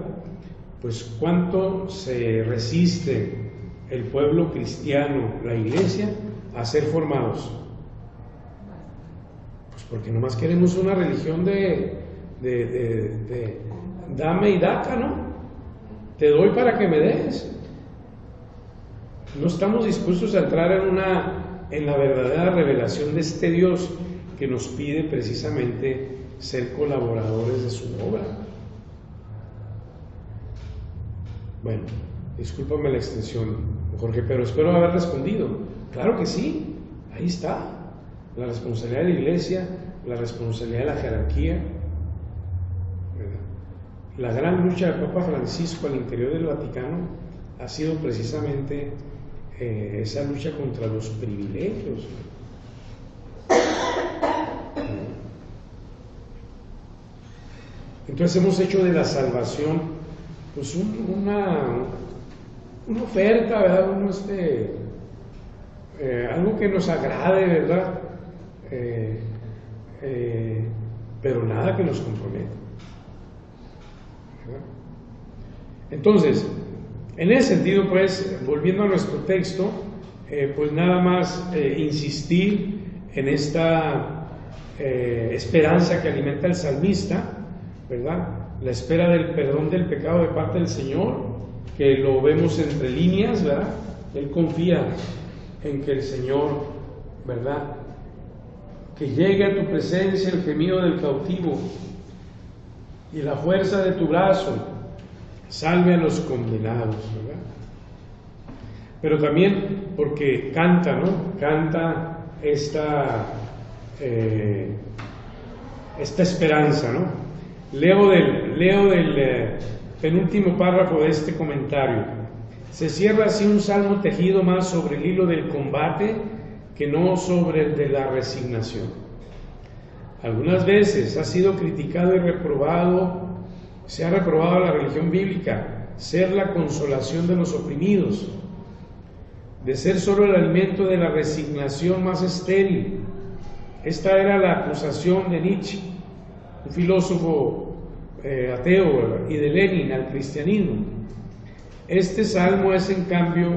pues ¿cuánto se resiste el pueblo cristiano, la iglesia, a ser formados? Pues porque nomás queremos una religión de dame y daca, ¿no? Te doy para que me des. No estamos dispuestos a entrar en la verdadera revelación de este Dios que nos pide precisamente ser colaboradores de su obra. Bueno, discúlpame la extensión, Jorge, pero espero haber respondido. Claro que sí, ahí está. La responsabilidad de la iglesia, la responsabilidad de la jerarquía, ¿verdad? La gran lucha del Papa Francisco al interior del Vaticano ha sido precisamente esa lucha contra los privilegios. Entonces hemos hecho de la salvación pues una oferta, ¿verdad? Algo que nos agrade, ¿verdad? pero nada que nos comprometa. Entonces, en ese sentido, pues, volviendo a nuestro texto, pues nada más insistir en esta esperanza que alimenta el salmista, ¿verdad? La espera del perdón del pecado de parte del Señor, que lo vemos entre líneas, ¿verdad? Él confía en que el Señor, ¿verdad?, que llegue a tu presencia el gemido del cautivo y la fuerza de tu brazo salve a los condenados, ¿verdad? Pero también porque canta, ¿no? Canta esta esperanza, ¿no? Leo del penúltimo párrafo de este comentario. Se cierra así un salmo tejido más sobre el hilo del combate que no sobre el de la resignación. Algunas veces ha sido criticado y reprobado, se ha reprobado la religión bíblica, ser la consolación de los oprimidos, de ser solo el alimento de la resignación más estéril. Esta era la acusación de Nietzsche, un filósofo ateo, y de Lenin al cristianismo. Este salmo es, en cambio,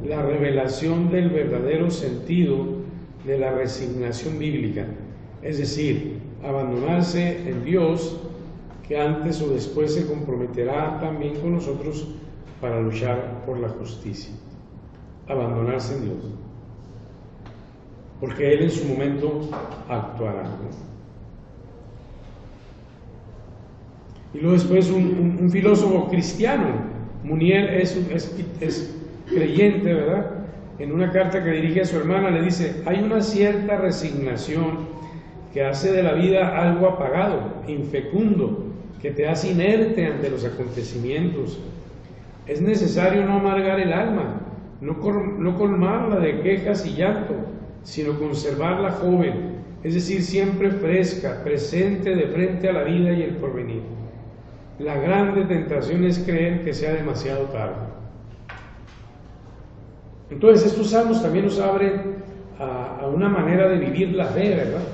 la revelación del verdadero sentido de la resignación bíblica, es decir, abandonarse en Dios, que antes o después se comprometerá también con nosotros para luchar por la justicia. Abandonarse en Dios, porque Él en su momento actuará, ¿no? Y luego después un filósofo cristiano, Munier, es creyente, ¿verdad? En una carta que dirige a su hermana le dice: hay una cierta resignación que hace de la vida algo apagado, infecundo, que te hace inerte ante los acontecimientos. Es necesario no amargar el alma, no colmarla de quejas y llanto, sino conservarla joven, es decir, siempre fresca, presente de frente a la vida y el porvenir. La grande tentación es creer que sea demasiado tarde. Entonces estos salmos también nos abren a una manera de vivir la fe, ¿verdad?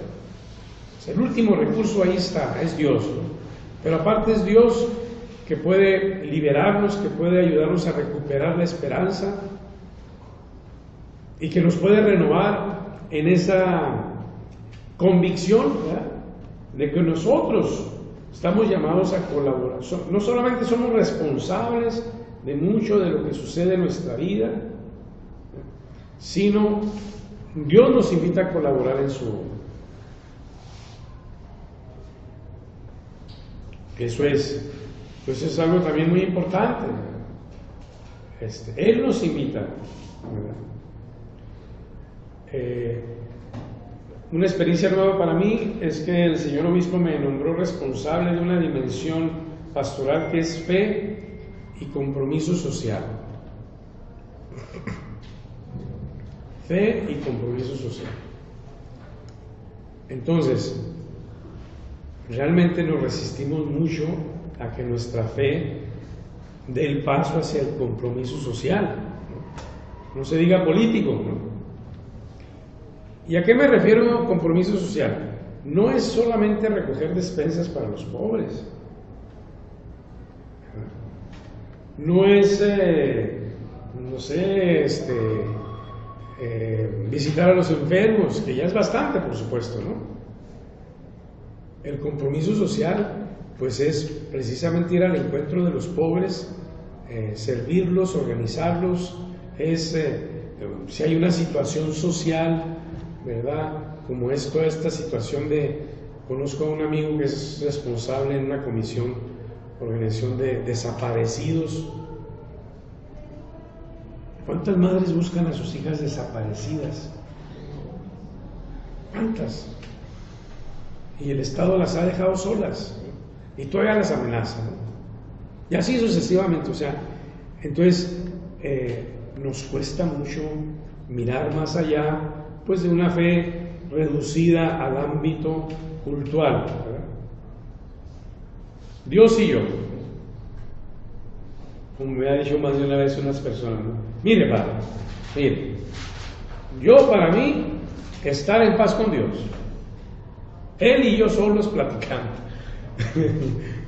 El último recurso ahí está, es Dios, ¿no? Pero aparte es Dios que puede liberarnos, que puede ayudarnos a recuperar la esperanza y que nos puede renovar en esa convicción, ¿verdad?, de que nosotros estamos llamados a colaborar. No solamente somos responsables de mucho de lo que sucede en nuestra vida, sino Dios nos invita a colaborar en su obra. Eso es, pues es algo también muy importante. Él nos invita, ¿verdad? Una experiencia nueva para mí es que el señor obispo me nombró responsable de una dimensión pastoral que es fe y compromiso social. Fe y compromiso social. Entonces, realmente nos resistimos mucho a que nuestra fe dé el paso hacia el compromiso social, no se diga político, ¿no? ¿Y a qué me refiero a compromiso social? No es solamente recoger despensas para los pobres, no es, no sé, visitar a los enfermos, que ya es bastante, por supuesto, ¿no? El compromiso social, pues es precisamente ir al encuentro de los pobres, servirlos, organizarlos, es si hay una situación social, ¿verdad?, como es toda esta situación conozco a un amigo que es responsable en una organización de desaparecidos. ¿Cuántas madres buscan a sus hijas desaparecidas? ¿Cuántas? Y el Estado las ha dejado solas, y todavía las amenaza, ¿no? Y así sucesivamente. O sea, entonces nos cuesta mucho mirar más allá, pues, de una fe reducida al ámbito cultural, ¿verdad? Dios y yo, como me ha dicho más de una vez unas personas, ¿no? Mire, padre, mire, yo, para mí, estar en paz con Dios, Él y yo solos platicando.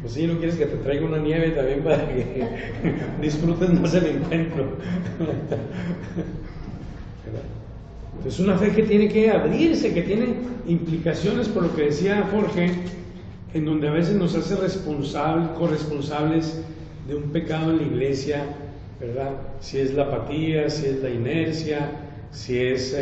Pues si no quieres que te traiga una nieve también para que disfrutes más el encuentro. Es una fe que tiene que abrirse, que tiene implicaciones, por lo que decía Jorge, en donde a veces nos hace corresponsables de un pecado en la iglesia, ¿verdad? Si es la apatía, si es la inercia, si es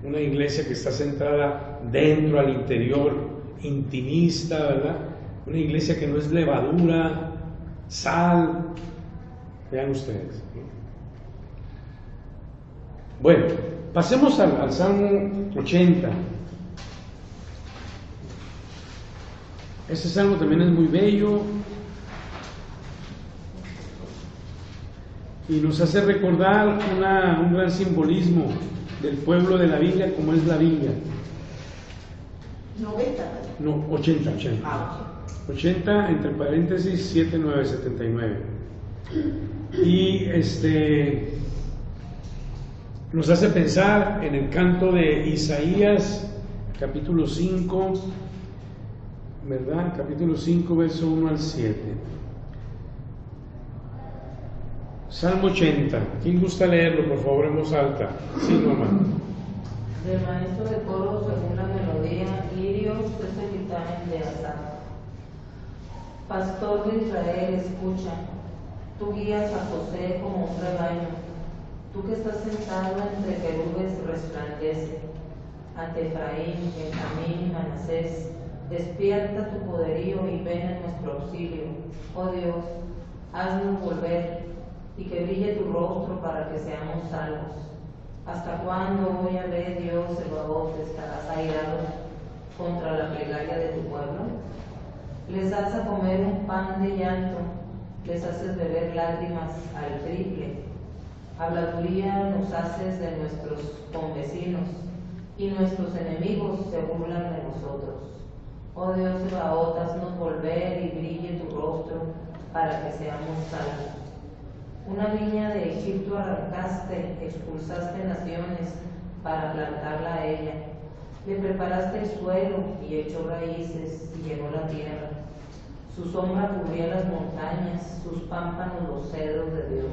una iglesia que está centrada dentro, al interior, intimista, ¿verdad? Una iglesia que no es levadura, sal. Vean ustedes. Bueno, pasemos al Salmo 80. Este salmo también es muy bello y nos hace recordar un gran simbolismo del pueblo de la Biblia, como es la Biblia. 90. No, 80. 80 entre paréntesis 7979. Y nos hace pensar en el canto de Isaías, capítulo 5, ¿verdad? Capítulo 5, verso 1 al 7. Salmo 80. ¿Quién gusta leerlo, por favor, en voz alta? Sí, mamá. Del maestro de coro según la melodía, lirios es el dictamen de Asaf. Pastor de Israel, escucha, tú guías a José como un rebaño, tú que estás sentado entre querubes resplandece, ante Efraín, Benjamín y Manasés, despierta tu poderío y ven en nuestro auxilio. Oh Dios, haznos volver y que brille tu rostro para que seamos salvos. ¿Hasta cuándo, oh Yahvé, Dios, Sebaot, estarás airado contra la plegaria de tu pueblo? Les das a comer un pan de llanto, les haces beber lágrimas al triple. Habladuría nos haces de nuestros convecinos, y nuestros enemigos se burlan de nosotros. Oh Dios, Sebaot, haznos volver y brille tu rostro para que seamos salvos. Una viña de Egipto arrancaste, expulsaste naciones para plantarla a ella. Le preparaste el suelo y echó raíces y llenó la tierra. Su sombra cubría las montañas, sus pámpanos los cedros de Dios.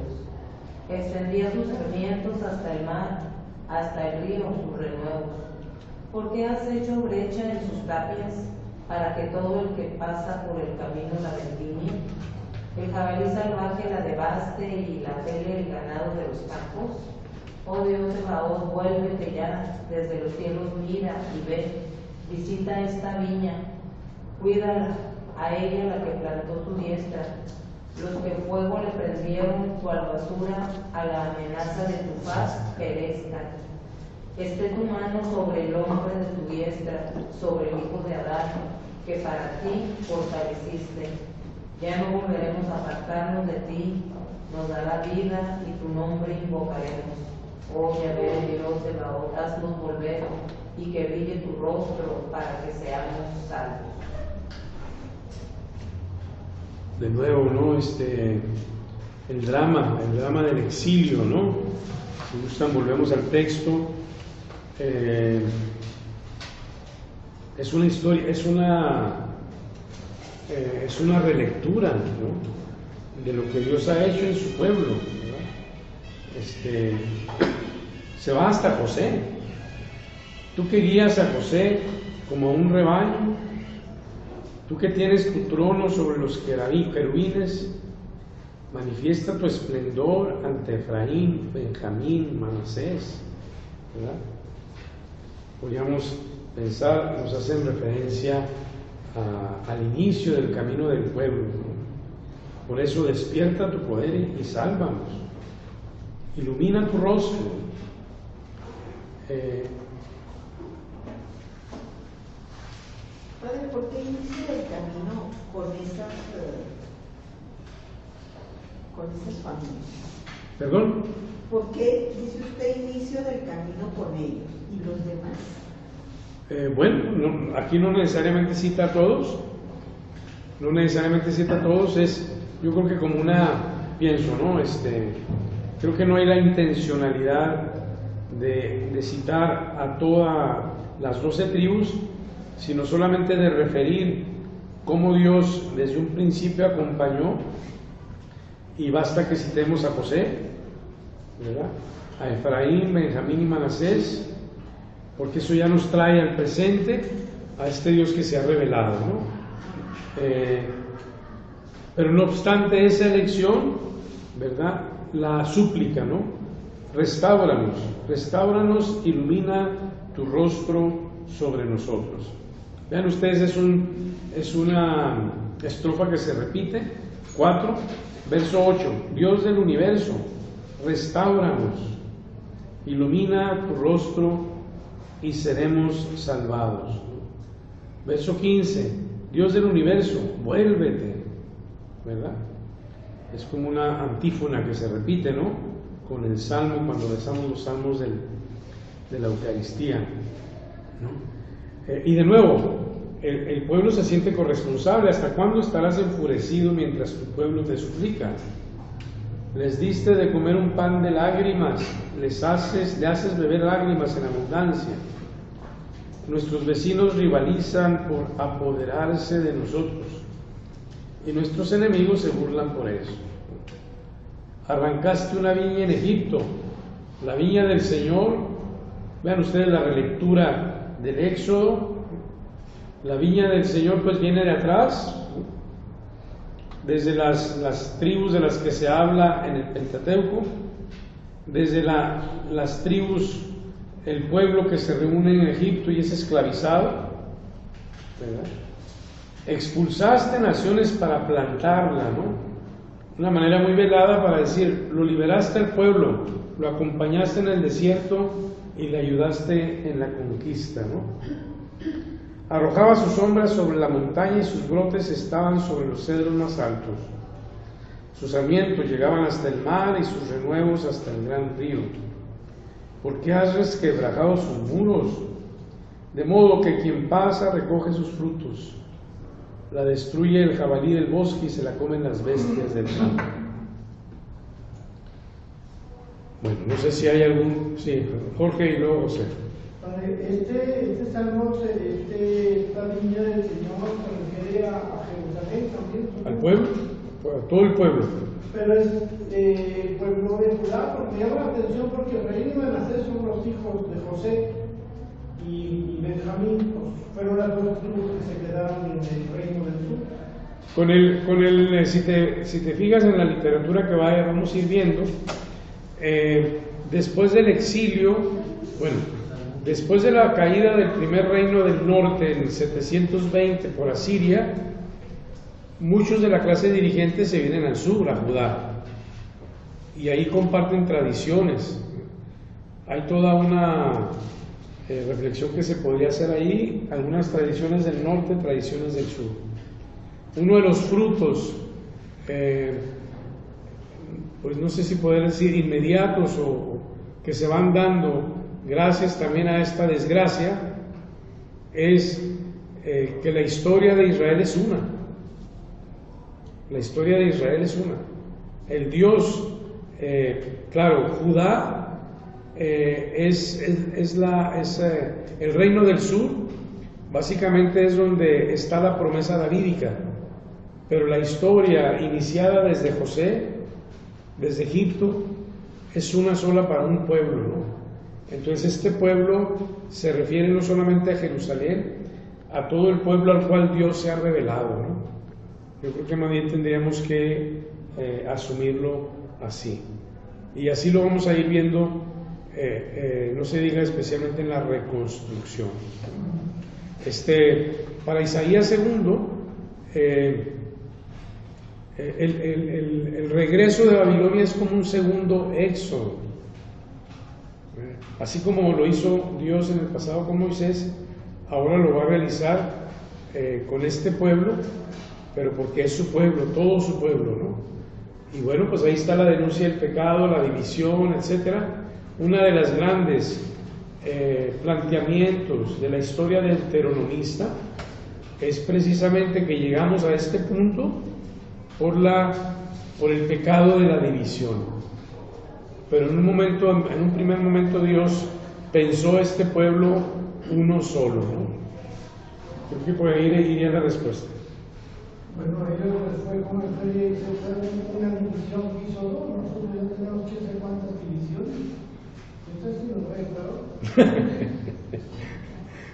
Extendía sus sarmientos hasta el mar, hasta el río sus renuevos. ¿Por qué has hecho brecha en sus tapias para que todo el que pasa por el camino la ventine? El jabalí salvaje la devaste y la pele el ganado de los campos. Oh Dios Sebaot, vuélvete ya, desde los cielos mira y ve, visita esta viña, cuídala, a ella la que plantó tu diestra. Los que fuego le prendieron cual basura a la amenaza de tu faz perezcan. Esté tu mano sobre el hombre de tu diestra, sobre el hijo de Adán, que para ti fortaleciste. Ya no volveremos a apartarnos de ti, nos dará vida y tu nombre invocaremos. Oh Yahvé, Dios de Sebaot, haznos volver y que brille tu rostro para que seamos salvos. De nuevo, ¿no? El drama del exilio, ¿no? Si gustan, volvemos al texto. Es una historia, es una relectura, ¿no? De lo que Dios ha hecho en su pueblo, ¿verdad? Se va hasta José. Tú que guías a José como un rebaño, tú que tienes tu trono sobre los querubines, manifiesta tu esplendor ante Efraín, Benjamín, Manasés, ¿verdad? Podríamos pensar, nos hacen referencia al inicio del camino del pueblo, ¿no? Por eso despierta tu poder y sálvanos, ilumina tu rostro. Padre, ¿por qué inicia el camino con esas familias? ¿Perdón? ¿Por qué dice usted inicio del camino con ellos y los demás? Bueno, aquí no necesariamente cita a todos, yo creo que como pienso, ¿no? Creo que no hay la intencionalidad de citar a todas las 12 tribus, sino solamente de referir cómo Dios desde un principio acompañó, y basta que citemos a José, ¿verdad?, a Efraín, Benjamín y Manasés, porque eso ya nos trae al presente a este Dios que se ha revelado, ¿no? Pero no obstante esa elección, ¿verdad?, la súplica, ¿no? Restáuranos, ilumina tu rostro sobre nosotros. Vean ustedes, es una estrofa que se repite, 4, verso 8, Dios del universo, restáuranos, ilumina tu rostro y seremos salvados. Verso 15, Dios del universo, vuélvete, ¿verdad? Es como una antífona que se repite, ¿no?, con el salmo, cuando rezamos los salmos de la Eucaristía, ¿no? Y de nuevo, el pueblo se siente corresponsable. ¿Hasta cuándo estarás enfurecido mientras tu pueblo te suplica? Les diste de comer un pan de lágrimas, le haces beber lágrimas en abundancia. Nuestros vecinos rivalizan por apoderarse de nosotros y nuestros enemigos se burlan por eso. Arrancaste una viña en Egipto, la viña del Señor. Vean ustedes la relectura del Éxodo. La viña del Señor pues viene de atrás, desde las tribus de las que se habla en el Pentateuco, desde las tribus, el pueblo que se reúne en Egipto y es esclavizado, ¿verdad? Expulsaste naciones para plantarla, ¿no? Una manera muy velada para decir, lo liberaste al pueblo, lo acompañaste en el desierto y le ayudaste en la conquista, ¿no? Arrojaba sus sombras sobre la montaña y sus brotes estaban sobre los cedros más altos. Sus sarmientos llegaban hasta el mar y sus renuevos hasta el gran río. ¿Por qué has resquebrajado sus muros? De modo que quien pasa recoge sus frutos. La destruye el jabalí del bosque y se la comen las bestias del campo. Bueno, no sé si hay algún... Sí, Jorge y luego José. Padre, este salmo, esta viña del Señor se refiere a Jerusalén también. ¿Al pueblo? A todo el pueblo. Pero es pueblo de Judá, porque me llama la atención porque Efraín y Manasés son los hijos de José y Benjamín, pues, fueron las dos tribus que se quedaron en el reino del sur. Si te fijas en la literatura que vamos a ir viendo, después del exilio, bueno, después de la caída del primer reino del norte en 720 por Asiria, muchos de la clase dirigente se vienen al sur, a Judá, y ahí comparten tradiciones. Hay toda una reflexión que se podría hacer ahí, algunas tradiciones del norte, tradiciones del sur. Uno de los frutos, pues no sé si poder decir inmediatos o que se van dando gracias también a esta desgracia, es que la historia de Israel es una. La historia de Israel es una. El Dios, claro, Judá es el reino del sur, básicamente es donde está la promesa davídica, pero la historia iniciada desde José, desde Egipto, es una sola para un pueblo, ¿no? Entonces este pueblo se refiere no solamente a Jerusalén, a todo el pueblo al cual Dios se ha revelado, ¿no? Yo creo que más bien tendríamos que asumirlo así. Y así lo vamos a ir viendo, no se diga especialmente en la reconstrucción. Para Isaías II, el regreso de Babilonia es como un segundo éxodo. Así como lo hizo Dios en el pasado con Moisés, ahora lo va a realizar con este pueblo, pero porque es su pueblo, todo su pueblo, ¿no? Y bueno, pues ahí está la denuncia del pecado, la división, etcétera. Una de las grandes planteamientos de la historia deuteronomista es precisamente que llegamos a este punto por el pecado de la división. Pero en un primer momento Dios pensó este pueblo uno solo, ¿no? Creo que por ahí iría la respuesta. Bueno, ellos fue como fue una división que hizo dos, nosotros ya tenemos que sé cuántas divisiones. Entonces, si nos recuerdo.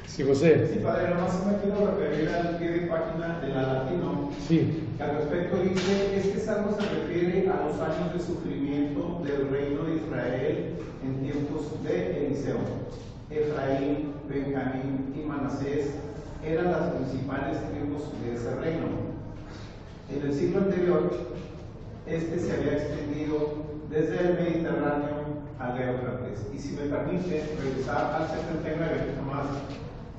Sí, José. Sí, padre, nomás me quiero referir al pie de página de la Latino. Sí. Que al respecto dice, este salmo se refiere a los años de sufrimiento del reino de Israel en tiempos de Eliseo. Efraín, Benjamín y Manasés eran las principales tribus de ese reino. En el siglo anterior, este se había extendido desde el Mediterráneo al Éufrates. Y si me permite regresar al 79, nomás,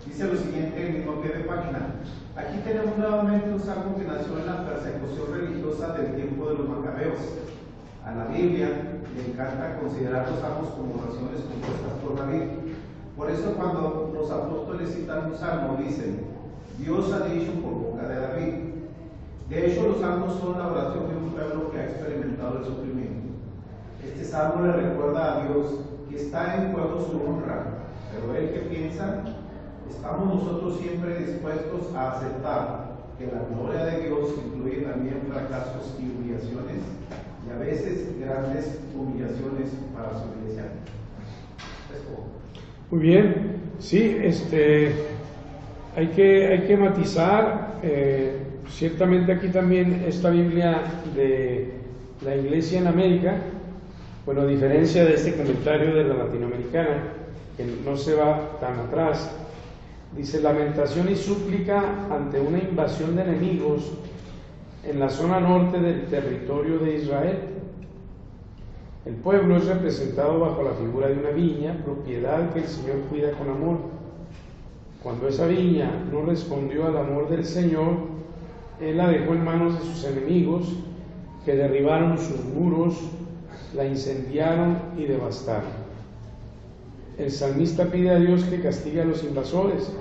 dice lo siguiente en el mismo pie de página. Aquí tenemos nuevamente un salmo que nació en la persecución religiosa del tiempo de los macabeos. A la Biblia le encanta considerar los salmos como oraciones compuestas por David. Por eso cuando los apóstoles citan un salmo dicen, Dios ha dicho por boca de David. De hecho, los salmos son la oración de un pueblo que ha experimentado el sufrimiento. Este salmo le recuerda a Dios que está en juego su honra, pero él que piensa, estamos nosotros siempre dispuestos a aceptar que la gloria de Dios incluye también fracasos y humillaciones, y a veces grandes humillaciones para su iglesia. Muy bien, sí, hay que matizar. Ciertamente aquí también esta Biblia de la Iglesia en América, bueno, a diferencia de este comentario de la latinoamericana, que no se va tan atrás, dice lamentación y súplica ante una invasión de enemigos en la zona norte del territorio de Israel. El pueblo es representado bajo la figura de una viña, propiedad que el Señor cuida con amor. Cuando esa viña no respondió al amor del Señor, Él la dejó en manos de sus enemigos, que derribaron sus muros, la incendiaron y devastaron. El salmista pide a Dios que castigue a los invasores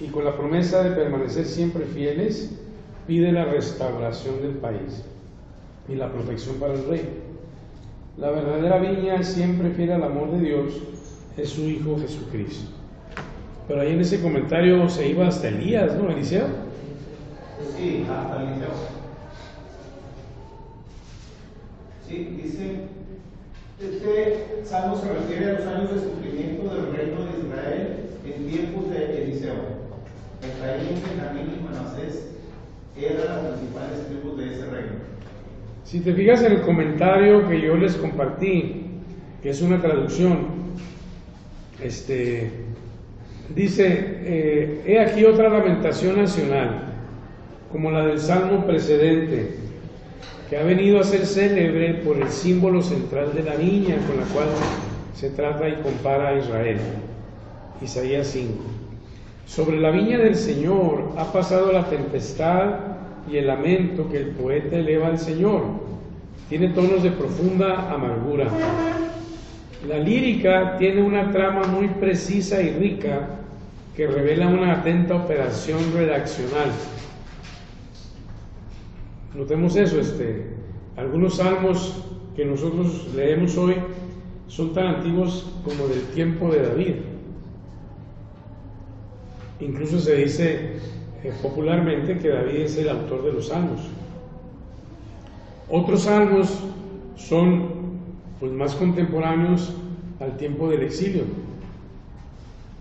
y con la promesa de permanecer siempre fieles, pide la restauración del país y la protección para el rey. La verdadera viña, siempre fiel al amor de Dios, es su Hijo Jesucristo. Pero ahí en ese comentario se iba hasta Elías, ¿no, Eliseo? Sí, hasta Eliseo. Sí, dice, este salmo se refiere a los años de sufrimiento del reino de Israel en tiempos de Eliseo. Efraín, Benjamín y Manasés eran las principales tribus de ese reino. Si te fijas en el comentario que yo les compartí, que es una traducción, dice, he aquí otra lamentación nacional, como la del salmo precedente, que ha venido a ser célebre por el símbolo central de la viña con la cual se trata y compara a Israel. Isaías 5. Sobre la viña del Señor ha pasado la tempestad y el lamento que el poeta eleva al Señor. Tiene tonos de profunda amargura. La lírica tiene una trama muy precisa y rica que revela una atenta operación redaccional. Notemos eso, algunos salmos que nosotros leemos hoy son tan antiguos como del tiempo de David. Incluso se dice popularmente que David es el autor de los salmos. Otros salmos son más contemporáneos al tiempo del exilio.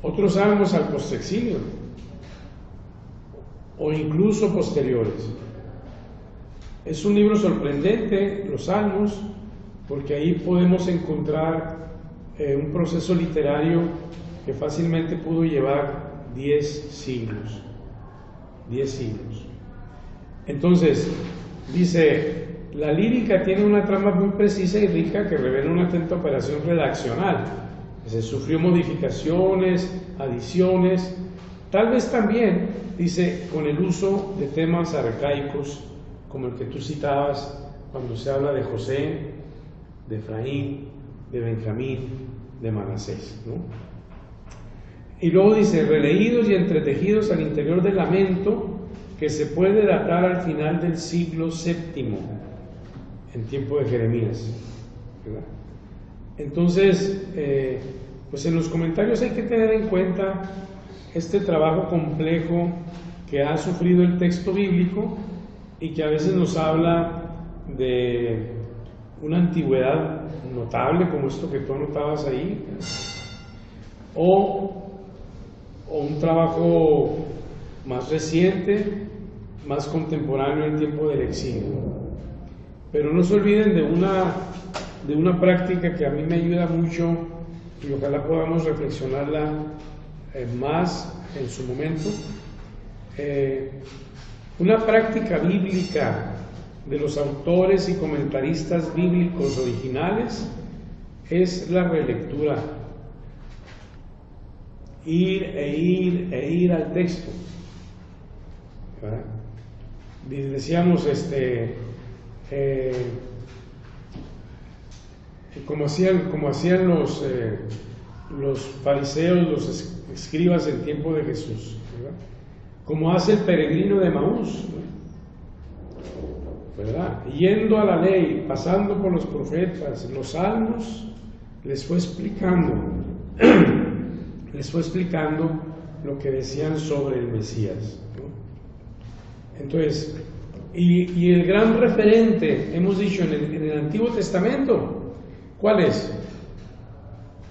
Otros salmos al postexilio o incluso posteriores. Es un libro sorprendente, los salmos, porque ahí podemos encontrar un proceso literario que fácilmente pudo llevar 10 siglos. 10 siglos. Entonces, dice, la lírica tiene una trama muy precisa y rica que revela una atenta operación redaccional. Se sufrió modificaciones, adiciones, tal vez también, dice, con el uso de temas arcaicos, como el que tú citabas cuando se habla de José, de Efraín, de Benjamín, de Manasés, ¿no? Y luego dice, releídos y entretejidos al interior del lamento que se puede datar al final del siglo VII, en tiempo de Jeremías, ¿verdad? Entonces, pues en los comentarios hay que tener en cuenta este trabajo complejo que ha sufrido el texto bíblico y que a veces nos habla de una antigüedad notable, como esto que tú anotabas ahí, o un trabajo más reciente, más contemporáneo en tiempo del exilio. Pero no se olviden de una práctica que a mí me ayuda mucho y ojalá podamos reflexionarla más en su momento. Una práctica bíblica de los autores y comentaristas bíblicos originales es la relectura. Ir al texto. ¿Verdad? Decíamos como hacían los fariseos, los escribas en tiempo de Jesús, ¿verdad? Como hace el peregrino de Emaús, ¿verdad? Yendo a la ley, pasando por los profetas, los salmos, les fue explicando lo que decían sobre el Mesías, ¿no? Entonces, y el gran referente, hemos dicho en el Antiguo Testamento, ¿cuál es?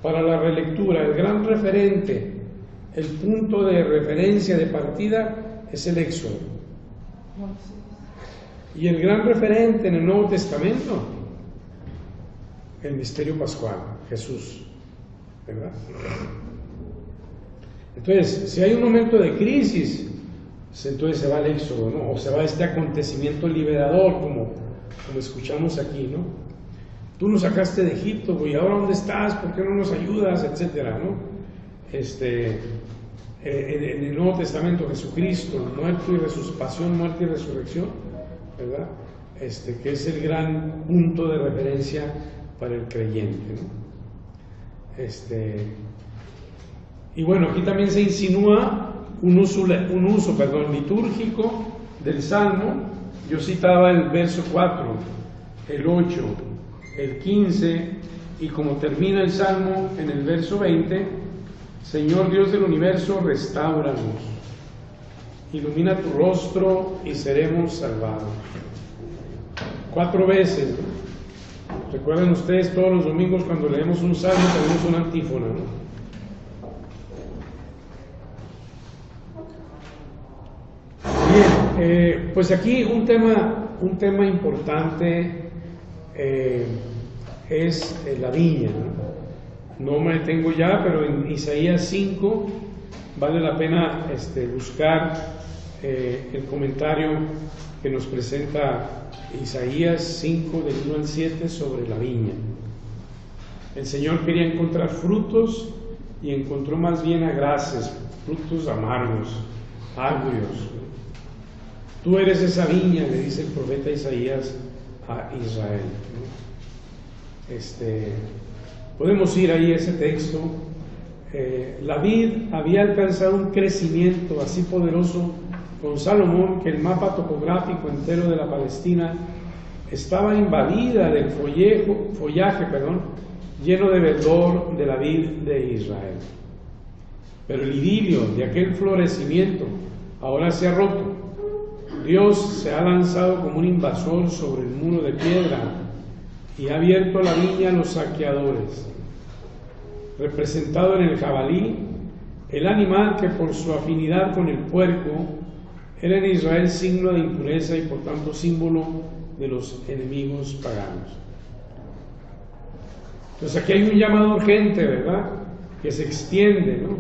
Para la relectura, el gran referente, el punto de referencia de partida es el Éxodo. Y el gran referente en el Nuevo Testamento, el misterio pascual, Jesús, ¿verdad? Entonces, si hay un momento de crisis, entonces se va al Éxodo, ¿no? O se va a este acontecimiento liberador, como escuchamos aquí, ¿no? Tú nos sacaste de Egipto, güey, ¿ahora dónde estás? ¿Por qué no nos ayudas? Etcétera, ¿no? En el Nuevo Testamento, Jesucristo, pasión, muerte y resurrección, ¿verdad? Que es el gran punto de referencia para el creyente, ¿no? Y bueno, aquí también se insinúa un uso litúrgico del Salmo. Yo citaba el verso 4, el 8, el 15, y como termina el Salmo en el verso 20, Señor Dios del universo, restáuranos, ilumina tu rostro y seremos salvados. 4 veces. Recuerden ustedes, todos los domingos cuando leemos un salmo tenemos una antífona, ¿no? Bien, pues aquí un tema importante es la viña, ¿no? No me detengo ya, pero en Isaías 5 vale la pena buscar el comentario que nos presenta Isaías 5 del 1 al 7 sobre la viña. El Señor quería encontrar frutos y encontró más bien agraces, frutos amargos, agrios. Tú eres esa viña, le dice el profeta Isaías a Israel, ¿no? Podemos ir ahí a ese texto. La vid había alcanzado un crecimiento así poderoso con Salomón que el mapa topográfico entero de la Palestina estaba invadida del follaje lleno de verdor de la vid de Israel. Pero el idilio de aquel florecimiento ahora se ha roto. Dios se ha lanzado como un invasor sobre el muro de piedra y ha abierto la viña a los saqueadores. Representado en el jabalí, el animal que por su afinidad con el puerco era en Israel signo de impureza y por tanto símbolo de los enemigos paganos. Entonces aquí hay un llamado urgente, ¿verdad? Que se extiende, ¿no?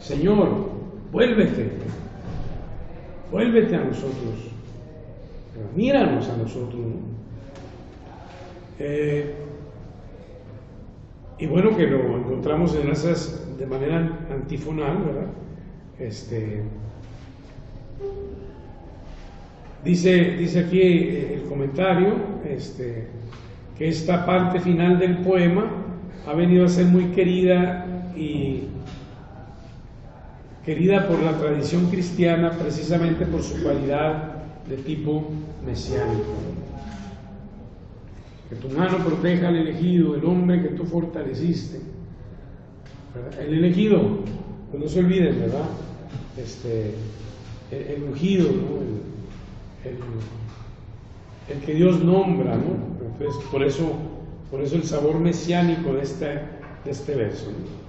Señor, vuélvete a nosotros, míranos a nosotros, ¿no? Y bueno, que lo encontramos en esas de manera antifonal, ¿verdad? Dice aquí el comentario, que esta parte final del poema ha venido a ser muy querida por la tradición cristiana precisamente por su cualidad de tipo mesiánico. Que tu mano proteja al elegido, el hombre que tú fortaleciste. ¿Verdad? El elegido, pues no se olviden, ¿verdad? el ungido, ¿no? El que Dios nombra, ¿no? Entonces, por eso el sabor mesiánico de este verso, ¿no?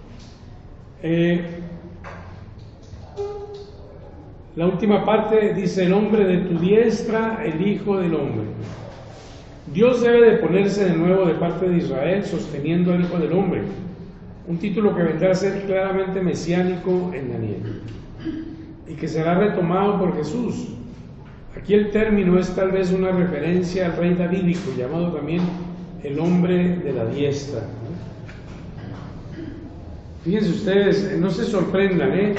La última parte dice: el hombre de tu diestra, el hijo del hombre. Dios debe de ponerse de nuevo de parte de Israel, sosteniendo al hijo del hombre, un título que vendrá a ser claramente mesiánico en Daniel y que será retomado por Jesús. Aquí el término es tal vez una referencia al rey davídico, llamado también el hombre de la diestra, ¿no? Fíjense ustedes, no se sorprendan,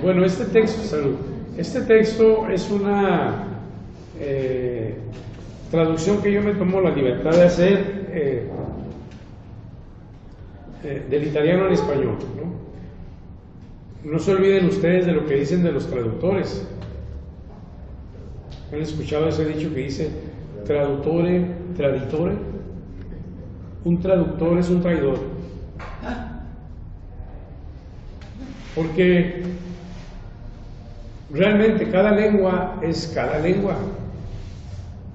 bueno, este texto es una traducción que yo me tomo la libertad de hacer del italiano al español, ¿no? No se olviden ustedes de lo que dicen de los traductores. ¿Han escuchado ese dicho que dice traditore? Un traductor es un traidor. Porque realmente cada lengua es cada lengua.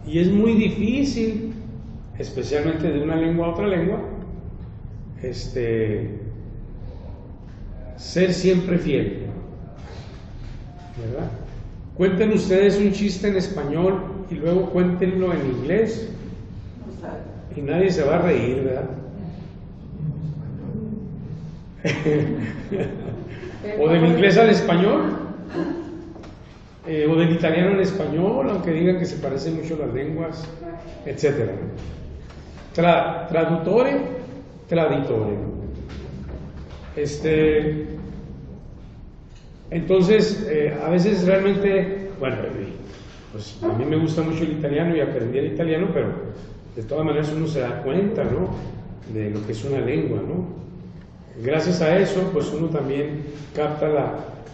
Y es muy difícil, especialmente de una lengua a otra lengua, ser siempre fiel, ¿verdad? Cuenten ustedes un chiste en español y luego cuéntenlo en inglés y nadie se va a reír, ¿verdad? O del inglés al español, o del italiano al español, aunque digan que se parecen mucho las lenguas, etc. Traditore. Entonces, a veces realmente, bueno, pues a mí me gusta mucho el italiano y aprendí el italiano, pero de todas maneras uno se da cuenta, ¿no?, de lo que es una lengua, ¿no? Gracias a eso, pues uno también capta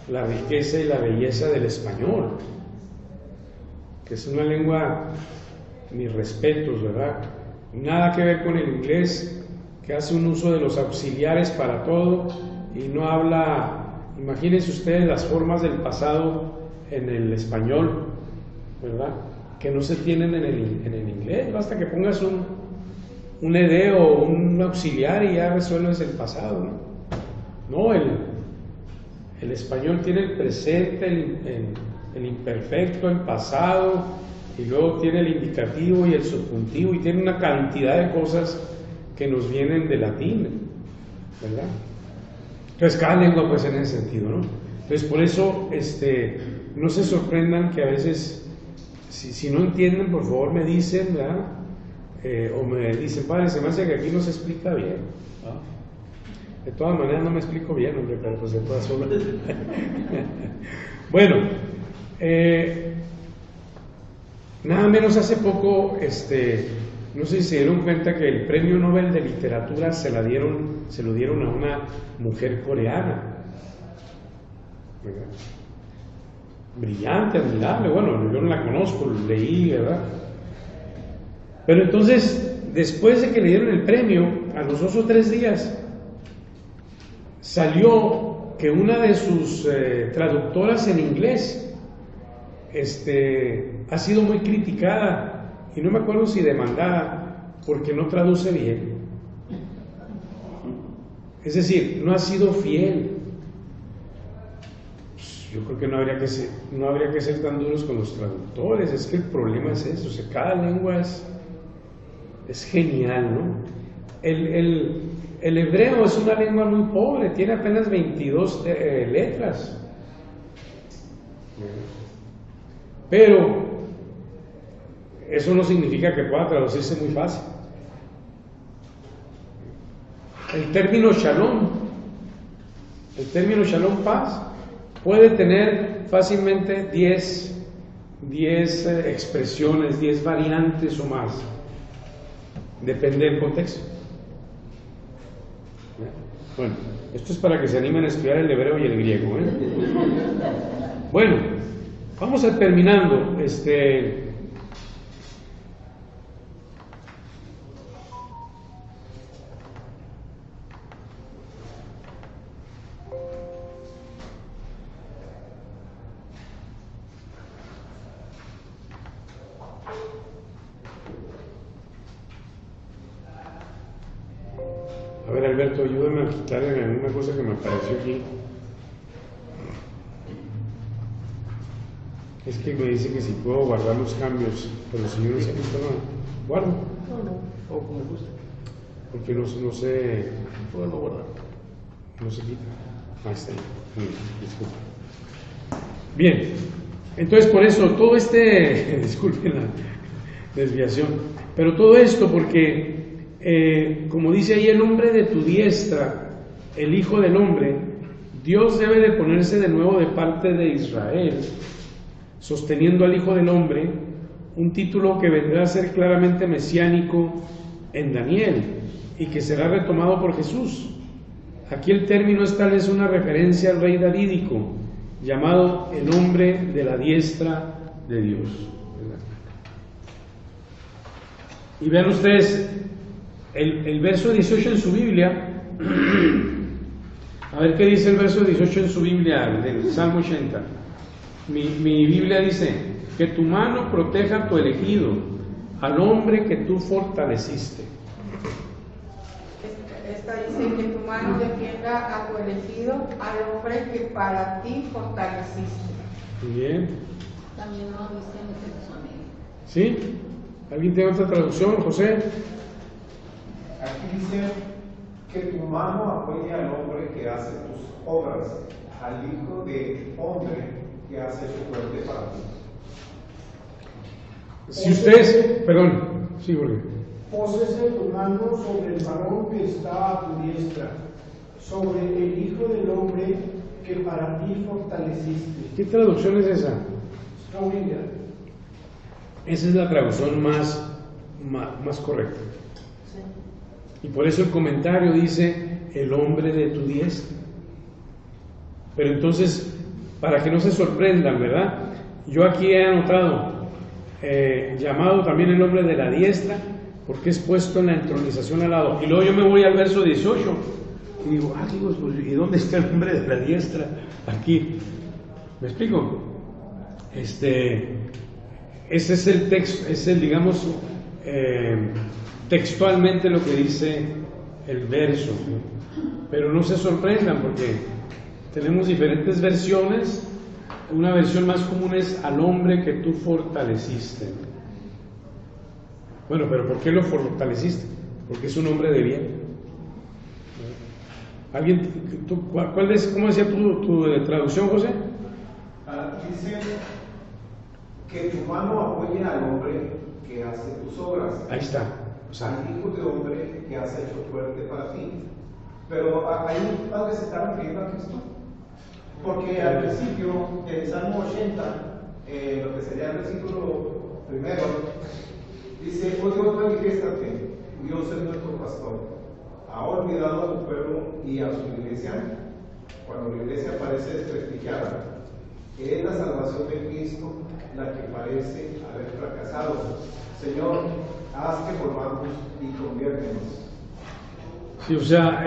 la riqueza y la belleza del español, que es una lengua, mis respetos, ¿verdad? Nada que ver con el inglés, que hace un uso de los auxiliares para todo y no habla. Imagínense ustedes las formas del pasado en el español, ¿verdad?, que no se tienen en el inglés. Basta que pongas un ed o un auxiliar y ya resuelves el pasado, ¿no? No, el español tiene el presente, el imperfecto, el pasado, y luego tiene el indicativo y el subjuntivo, y tiene una cantidad de cosas que nos vienen de latín, ¿verdad? Entonces cada lengua pues en ese sentido, ¿no? Entonces por eso no se sorprendan que a veces si no entienden, por favor me dicen, ¿verdad? O me dicen: padre, se me hace que aquí no se explica bien, ¿no? De todas maneras no me explico bien, hombre, pero pues de todas formas. Bueno, nada menos hace poco, no sé si se dieron cuenta que el premio Nobel de Literatura se lo dieron a una mujer coreana, ¿verdad? Brillante, admirable. Bueno, yo no la conozco, leí, ¿verdad? Pero entonces, después de que le dieron el premio, a los 2 o 3 días, salió que una de sus traductoras en inglés ha sido muy criticada, y no me acuerdo si demandada, porque no traduce bien. Es decir, no ha sido fiel. Pues yo creo que no habría que ser tan duros con los traductores. Es que el problema es eso, o sea, cada lengua es genial, ¿no? El hebreo es una lengua muy pobre, tiene apenas 22 letras. Pero eso no significa que pueda traducirse muy fácil. El término shalom, paz, puede tener fácilmente 10 expresiones, 10 variantes o más. Depende del contexto. Bueno, esto es para que se animen a estudiar el hebreo y el griego, ¿eh? Bueno, vamos a terminando. A ver, Alberto, ayúdame a quitar alguna cosa que me apareció aquí. Es que me dice que si puedo guardar los cambios, pero si yo no sé qué no guardo. No, o como guste. Porque no se. Puedo no guardar. No se quita. Ahí está. Disculpe. Bien, entonces por eso todo disculpen la desviación, pero todo esto porque, como dice ahí, el hombre de tu diestra, el Hijo del Hombre, Dios debe de ponerse de nuevo de parte de Israel, sosteniendo al Hijo del Hombre, un título que vendrá a ser claramente mesiánico en Daniel y que será retomado por Jesús. Aquí el término es tal vez una referencia al rey davídico, llamado el hombre de la diestra de Dios. Y vean ustedes el verso 18 en su Biblia. A ver qué dice el verso 18 en su Biblia del Salmo 80. Mi Biblia dice: que tu mano proteja a tu elegido, al hombre que tú fortaleciste. Esta dice: que tu mano defienda a tu elegido, al hombre que para ti fortaleciste. Bien. También nos dice en ¿Sí? ¿Alguien tiene otra traducción, José? Aquí dice que tu mano apoye al hombre que hace tus obras, al hijo de hombre que hace su fuerte para ti. Si ustedes, perdón, sí, Jorge. Pósese tu mano sobre el varón que está a tu diestra, sobre el Hijo del Hombre que para ti fortaleciste. ¿Qué traducción es esa? Strong Biblia. Esa es la traducción más correcta. Y por eso el comentario dice: el hombre de tu diestra. Pero entonces, para que no se sorprendan, ¿verdad? Yo aquí he anotado, llamado también el hombre de la diestra, porque es puesto en la entronización al lado. Y luego yo me voy al verso 18 y digo: pues, ¿y dónde está el hombre de la diestra? Aquí. ¿Me explico? Ese es el texto, digamos, textualmente lo que dice el verso. Pero no se sorprendan porque tenemos diferentes versiones. Una versión más común es: al hombre que tú fortaleciste. Bueno, pero ¿por qué lo fortaleciste? Porque es un hombre de bien. ¿Alguien, cómo decía tu traducción, José? Dice que tu mano apoye al hombre que hace tus obras. Ahí está. O sea, al hijo de hombre que has hecho fuerte para ti. Pero ahí tal vez se está refiriendo a Cristo. Porque al principio, en el Salmo 80, lo que sería el versículo primero, dice: oh Dios, manifiéstate, Dios es nuestro pastor. Ha olvidado a su pueblo y a su iglesia. Cuando la iglesia parece desprestigiada, es la salvación de Cristo la que parece haber fracasado. Señor, haz que volvamos y conviértenos. Sí, o sea,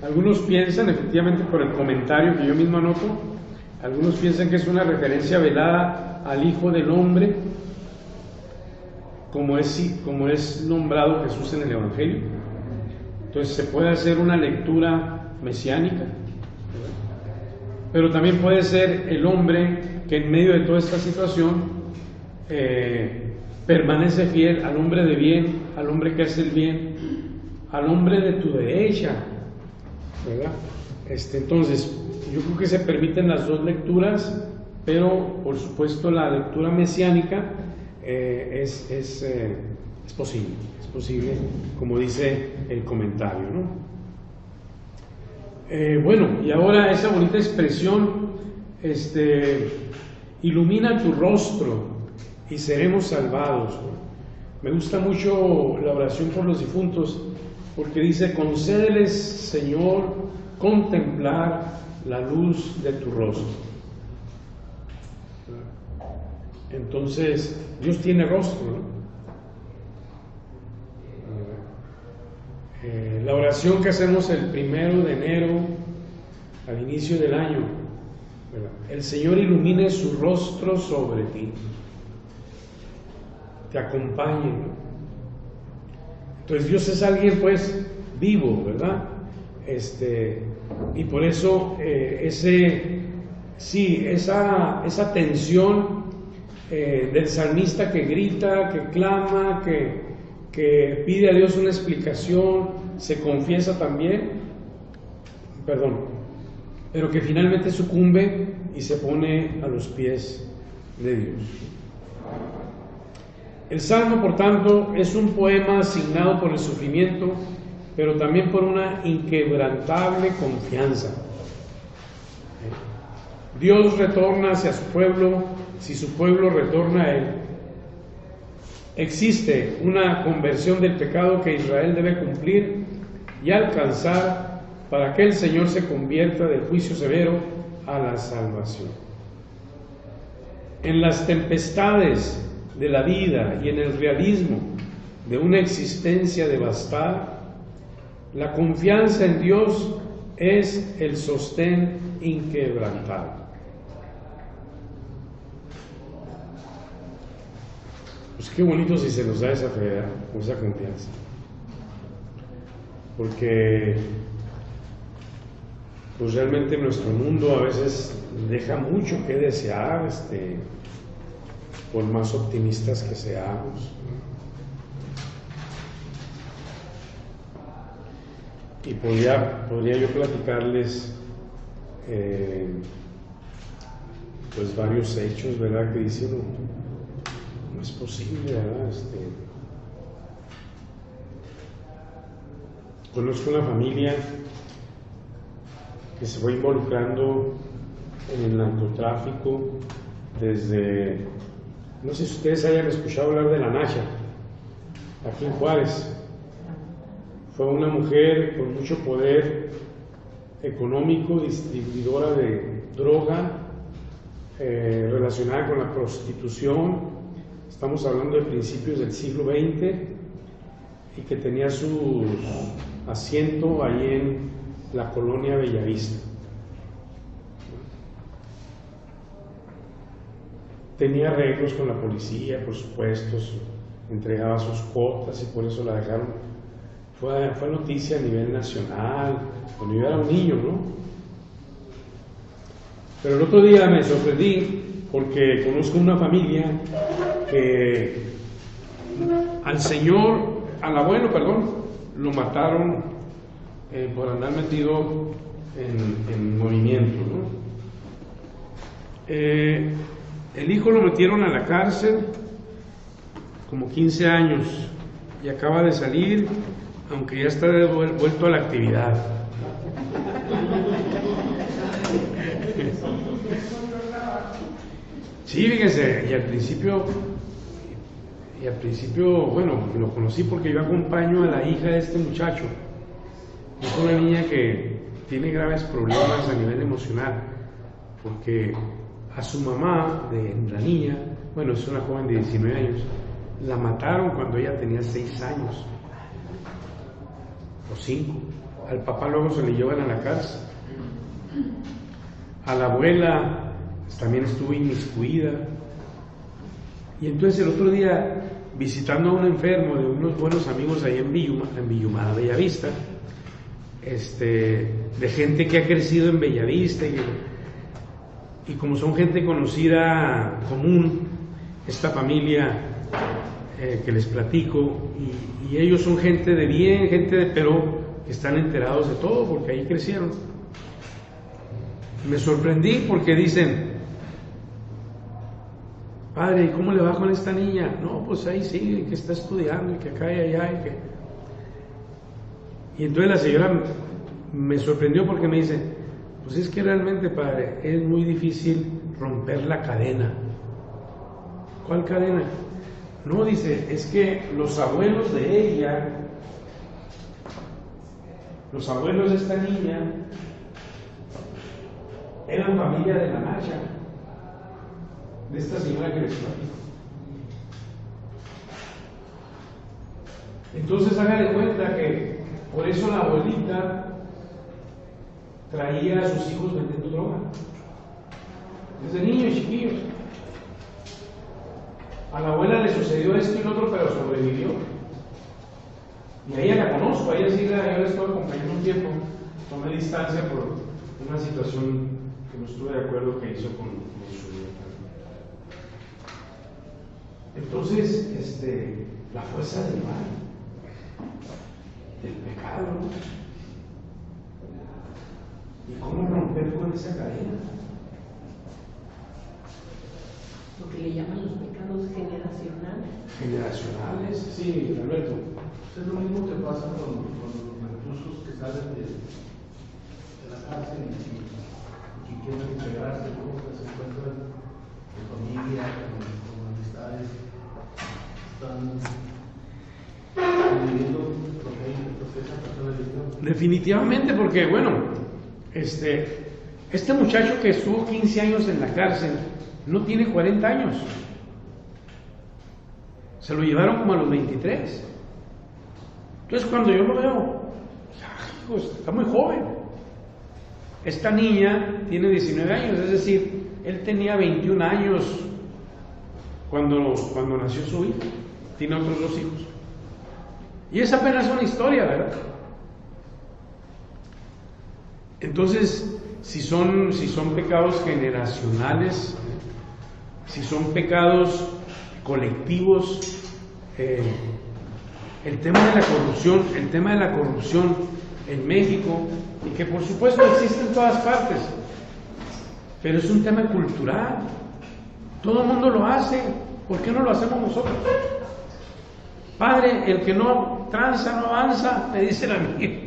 algunos piensan, efectivamente, por el comentario que yo mismo anoto, algunos piensan que es una referencia velada al Hijo del Hombre, como es nombrado Jesús en el Evangelio. Entonces se puede hacer una lectura mesiánica, pero también puede ser el hombre que en medio de toda esta situación permanece fiel al hombre de bien, al hombre que hace el bien, al hombre de tu derecha, ¿verdad? Entonces, yo creo que se permiten las dos lecturas, pero por supuesto la lectura mesiánica es posible, como dice el comentario, ¿no? Bueno, y ahora esa bonita expresión, ilumina tu rostro y seremos salvados, ¿no? Me gusta mucho la oración por los difuntos, porque dice: concédeles, Señor, contemplar la luz de tu rostro. Entonces, Dios tiene rostro, ¿no? La oración que hacemos el 1 de enero, al inicio del año, ¿verdad? El Señor ilumine su rostro sobre ti, te acompañe, ¿no? Entonces Dios es alguien, pues, vivo, ¿verdad? Y por eso esa tensión del salmista que grita, que clama, que pide a Dios una explicación, se confiesa también, pero que finalmente sucumbe y se pone a los pies de Dios. El Salmo, por tanto, es un poema asignado por el sufrimiento, pero también por una inquebrantable confianza. Dios retorna hacia su pueblo si su pueblo retorna a Él. Existe una conversión del pecado que Israel debe cumplir y alcanzar para que el Señor se convierta del juicio severo a la salvación. En las tempestades de la vida y en el realismo de una existencia devastada, la confianza en Dios es el sostén inquebrantable. Pues qué bonito si se nos da esa fe, o esa confianza. Porque pues realmente nuestro mundo a veces deja mucho que desear, por más optimistas que seamos. Y podría yo platicarles pues varios hechos, ¿verdad? Que dicen, no es posible, ¿verdad? Conozco una familia que se fue involucrando en el narcotráfico desde, no sé si ustedes hayan escuchado hablar de la Nacha, aquí en Juárez. Fue una mujer con mucho poder económico, distribuidora de droga, relacionada con la prostitución. Estamos hablando de principios del siglo XX, y que tenía su asiento ahí en la colonia Bellavista. Tenía arreglos con la policía, por supuesto, entregaba sus cuotas y por eso la dejaron. Fue noticia a nivel nacional, cuando yo era un niño, ¿no? Pero el otro día me sorprendí porque conozco una familia que al abuelo, lo mataron por andar metido en movimiento, ¿no? El hijo lo metieron a la cárcel como 15 años y acaba de salir, aunque ya está vuelto a la actividad. Sí, fíjense, y al principio, bueno, lo conocí porque yo acompaño a la hija de este muchacho. Es una niña que tiene graves problemas a nivel emocional, porque a su mamá de la niña, bueno, es una joven de 19 años, la mataron cuando ella tenía 6 años, o 5. Al papá luego se le llevan a la cárcel. A la abuela también estuvo inmiscuida. Y entonces el otro día, visitando a un enfermo de unos buenos amigos ahí en Villumada, Bellavista, de gente que ha crecido en Bellavista, y como son gente conocida común, esta familia que les platico, y ellos son gente de bien, pero que están enterados de todo porque ahí crecieron. Me sorprendí porque dicen: padre, ¿y cómo le va con esta niña? No, pues ahí sigue, que está estudiando y que acá y allá. Y entonces la señora me sorprendió porque me dice: pues es que realmente, padre, es muy difícil romper la cadena. ¿Cuál cadena? No, dice, es que los abuelos de ella, los abuelos de esta niña, eran familia de la Nacha, de esta señora que les platico. Entonces haga de cuenta que por eso la abuelita traía a sus hijos vendiendo droga, desde niños chiquillos. A la abuela le sucedió esto y lo otro, pero sobrevivió. Y a ella la conozco, a ella sí yo la estuve acompañando un tiempo, tomé distancia por una situación que no estuve de acuerdo que hizo con su hija. Entonces, la fuerza del mal, del pecado, ¿y cómo romper con esa cadena? Lo que le llaman los pecados generacionales. Generacionales, sí, Alberto. Es lo mismo que pasa con los reclusos que salen de la cárcel y quieren integrarse, ¿no? Que se encuentran con familia, con amistades, están viviendo lo que esa persona vivió. Definitivamente, porque bueno, este muchacho que estuvo 15 años en la cárcel no tiene 40 años. Se lo llevaron como a los 23. Entonces cuando yo lo veo, hijo, está muy joven. Esta niña tiene 19 años, es decir, él tenía 21 años cuando nació su hijo. Tiene otros 2 hijos. Y es apenas una historia, ¿verdad? Entonces, si son pecados generacionales, si son pecados colectivos, el tema de la corrupción en México, y que por supuesto existe en todas partes, pero es un tema cultural. Todo el mundo lo hace, ¿por qué no lo hacemos nosotros? Padre, el que no tranza no avanza, me dice la mía.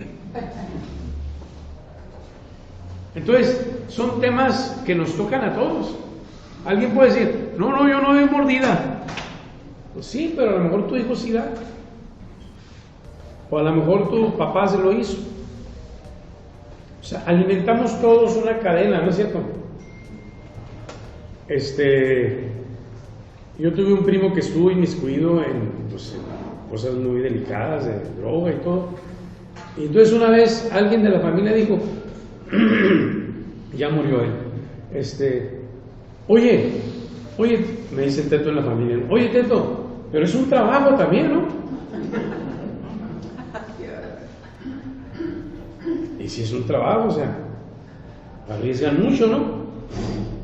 Entonces, son temas que nos tocan a todos. Alguien puede decir, no, yo no doy mordida. Pues sí, pero a lo mejor tu hijo sí da. O a lo mejor tu papá se lo hizo. O sea, alimentamos todos una cadena, ¿no es cierto? Yo tuve un primo que estuvo inmiscuido en cosas muy delicadas, de droga y todo. Y entonces una vez alguien de la familia dijo, ya murió él, oye, me dice Teto en la familia, oye Teto, pero es un trabajo también, ¿no? Y si es un trabajo, o sea, arriesgan mucho, ¿no?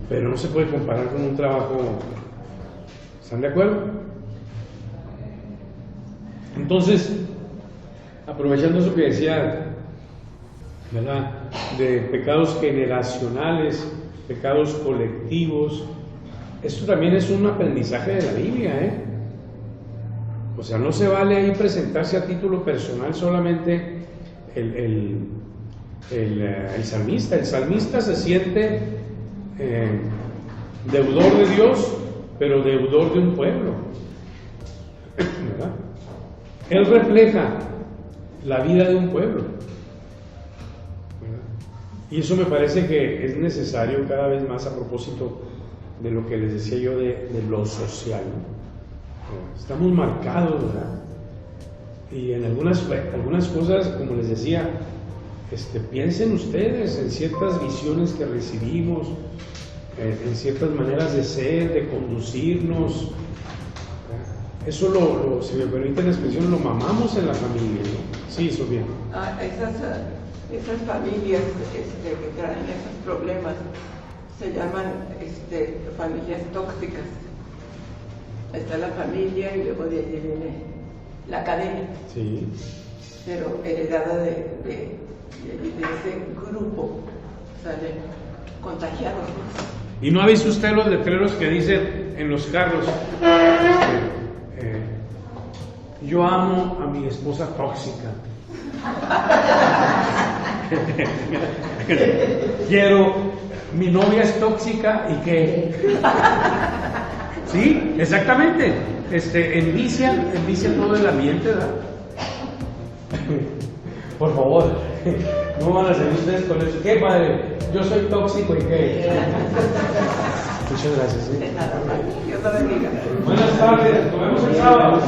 Pero no se puede comparar con un trabajo. ¿Están de acuerdo? Entonces, aprovechando eso que decía, ¿verdad?, de pecados generacionales, pecados colectivos, esto también es un aprendizaje de la Biblia, ¿eh? O sea, no se vale ahí presentarse a título personal solamente el salmista. El salmista se siente deudor de Dios, pero deudor de un pueblo, ¿verdad? Él refleja la vida de un pueblo, ¿verdad? Y eso me parece que es necesario cada vez más, a propósito de lo que les decía yo de lo social, ¿no? Estamos marcados, ¿verdad? Y en algunas cosas, como les decía, piensen ustedes en ciertas visiones que recibimos, en ciertas maneras de ser, de conducirnos. Eso si me permiten la expresión, lo mamamos en la familia, ¿no? Sí, Sofía. Esas familias que traen esos problemas se llaman familias tóxicas. Está la familia y luego de ahí viene la cadena. Sí. Pero heredada de ese grupo, salen contagiados. ¿Y no ha visto usted los letreros que dicen en los carros? Yo amo a mi esposa tóxica. Mi novia es tóxica y ¿qué? Sí, exactamente. Envicia todo el ambiente, ¿verdad? Por favor, no van a seguir ustedes con eso. ¿Qué, padre? Yo soy tóxico y ¿qué? Muchas gracias. De nada, Dios te bendiga. Buenas tardes, nos vemos el sábado.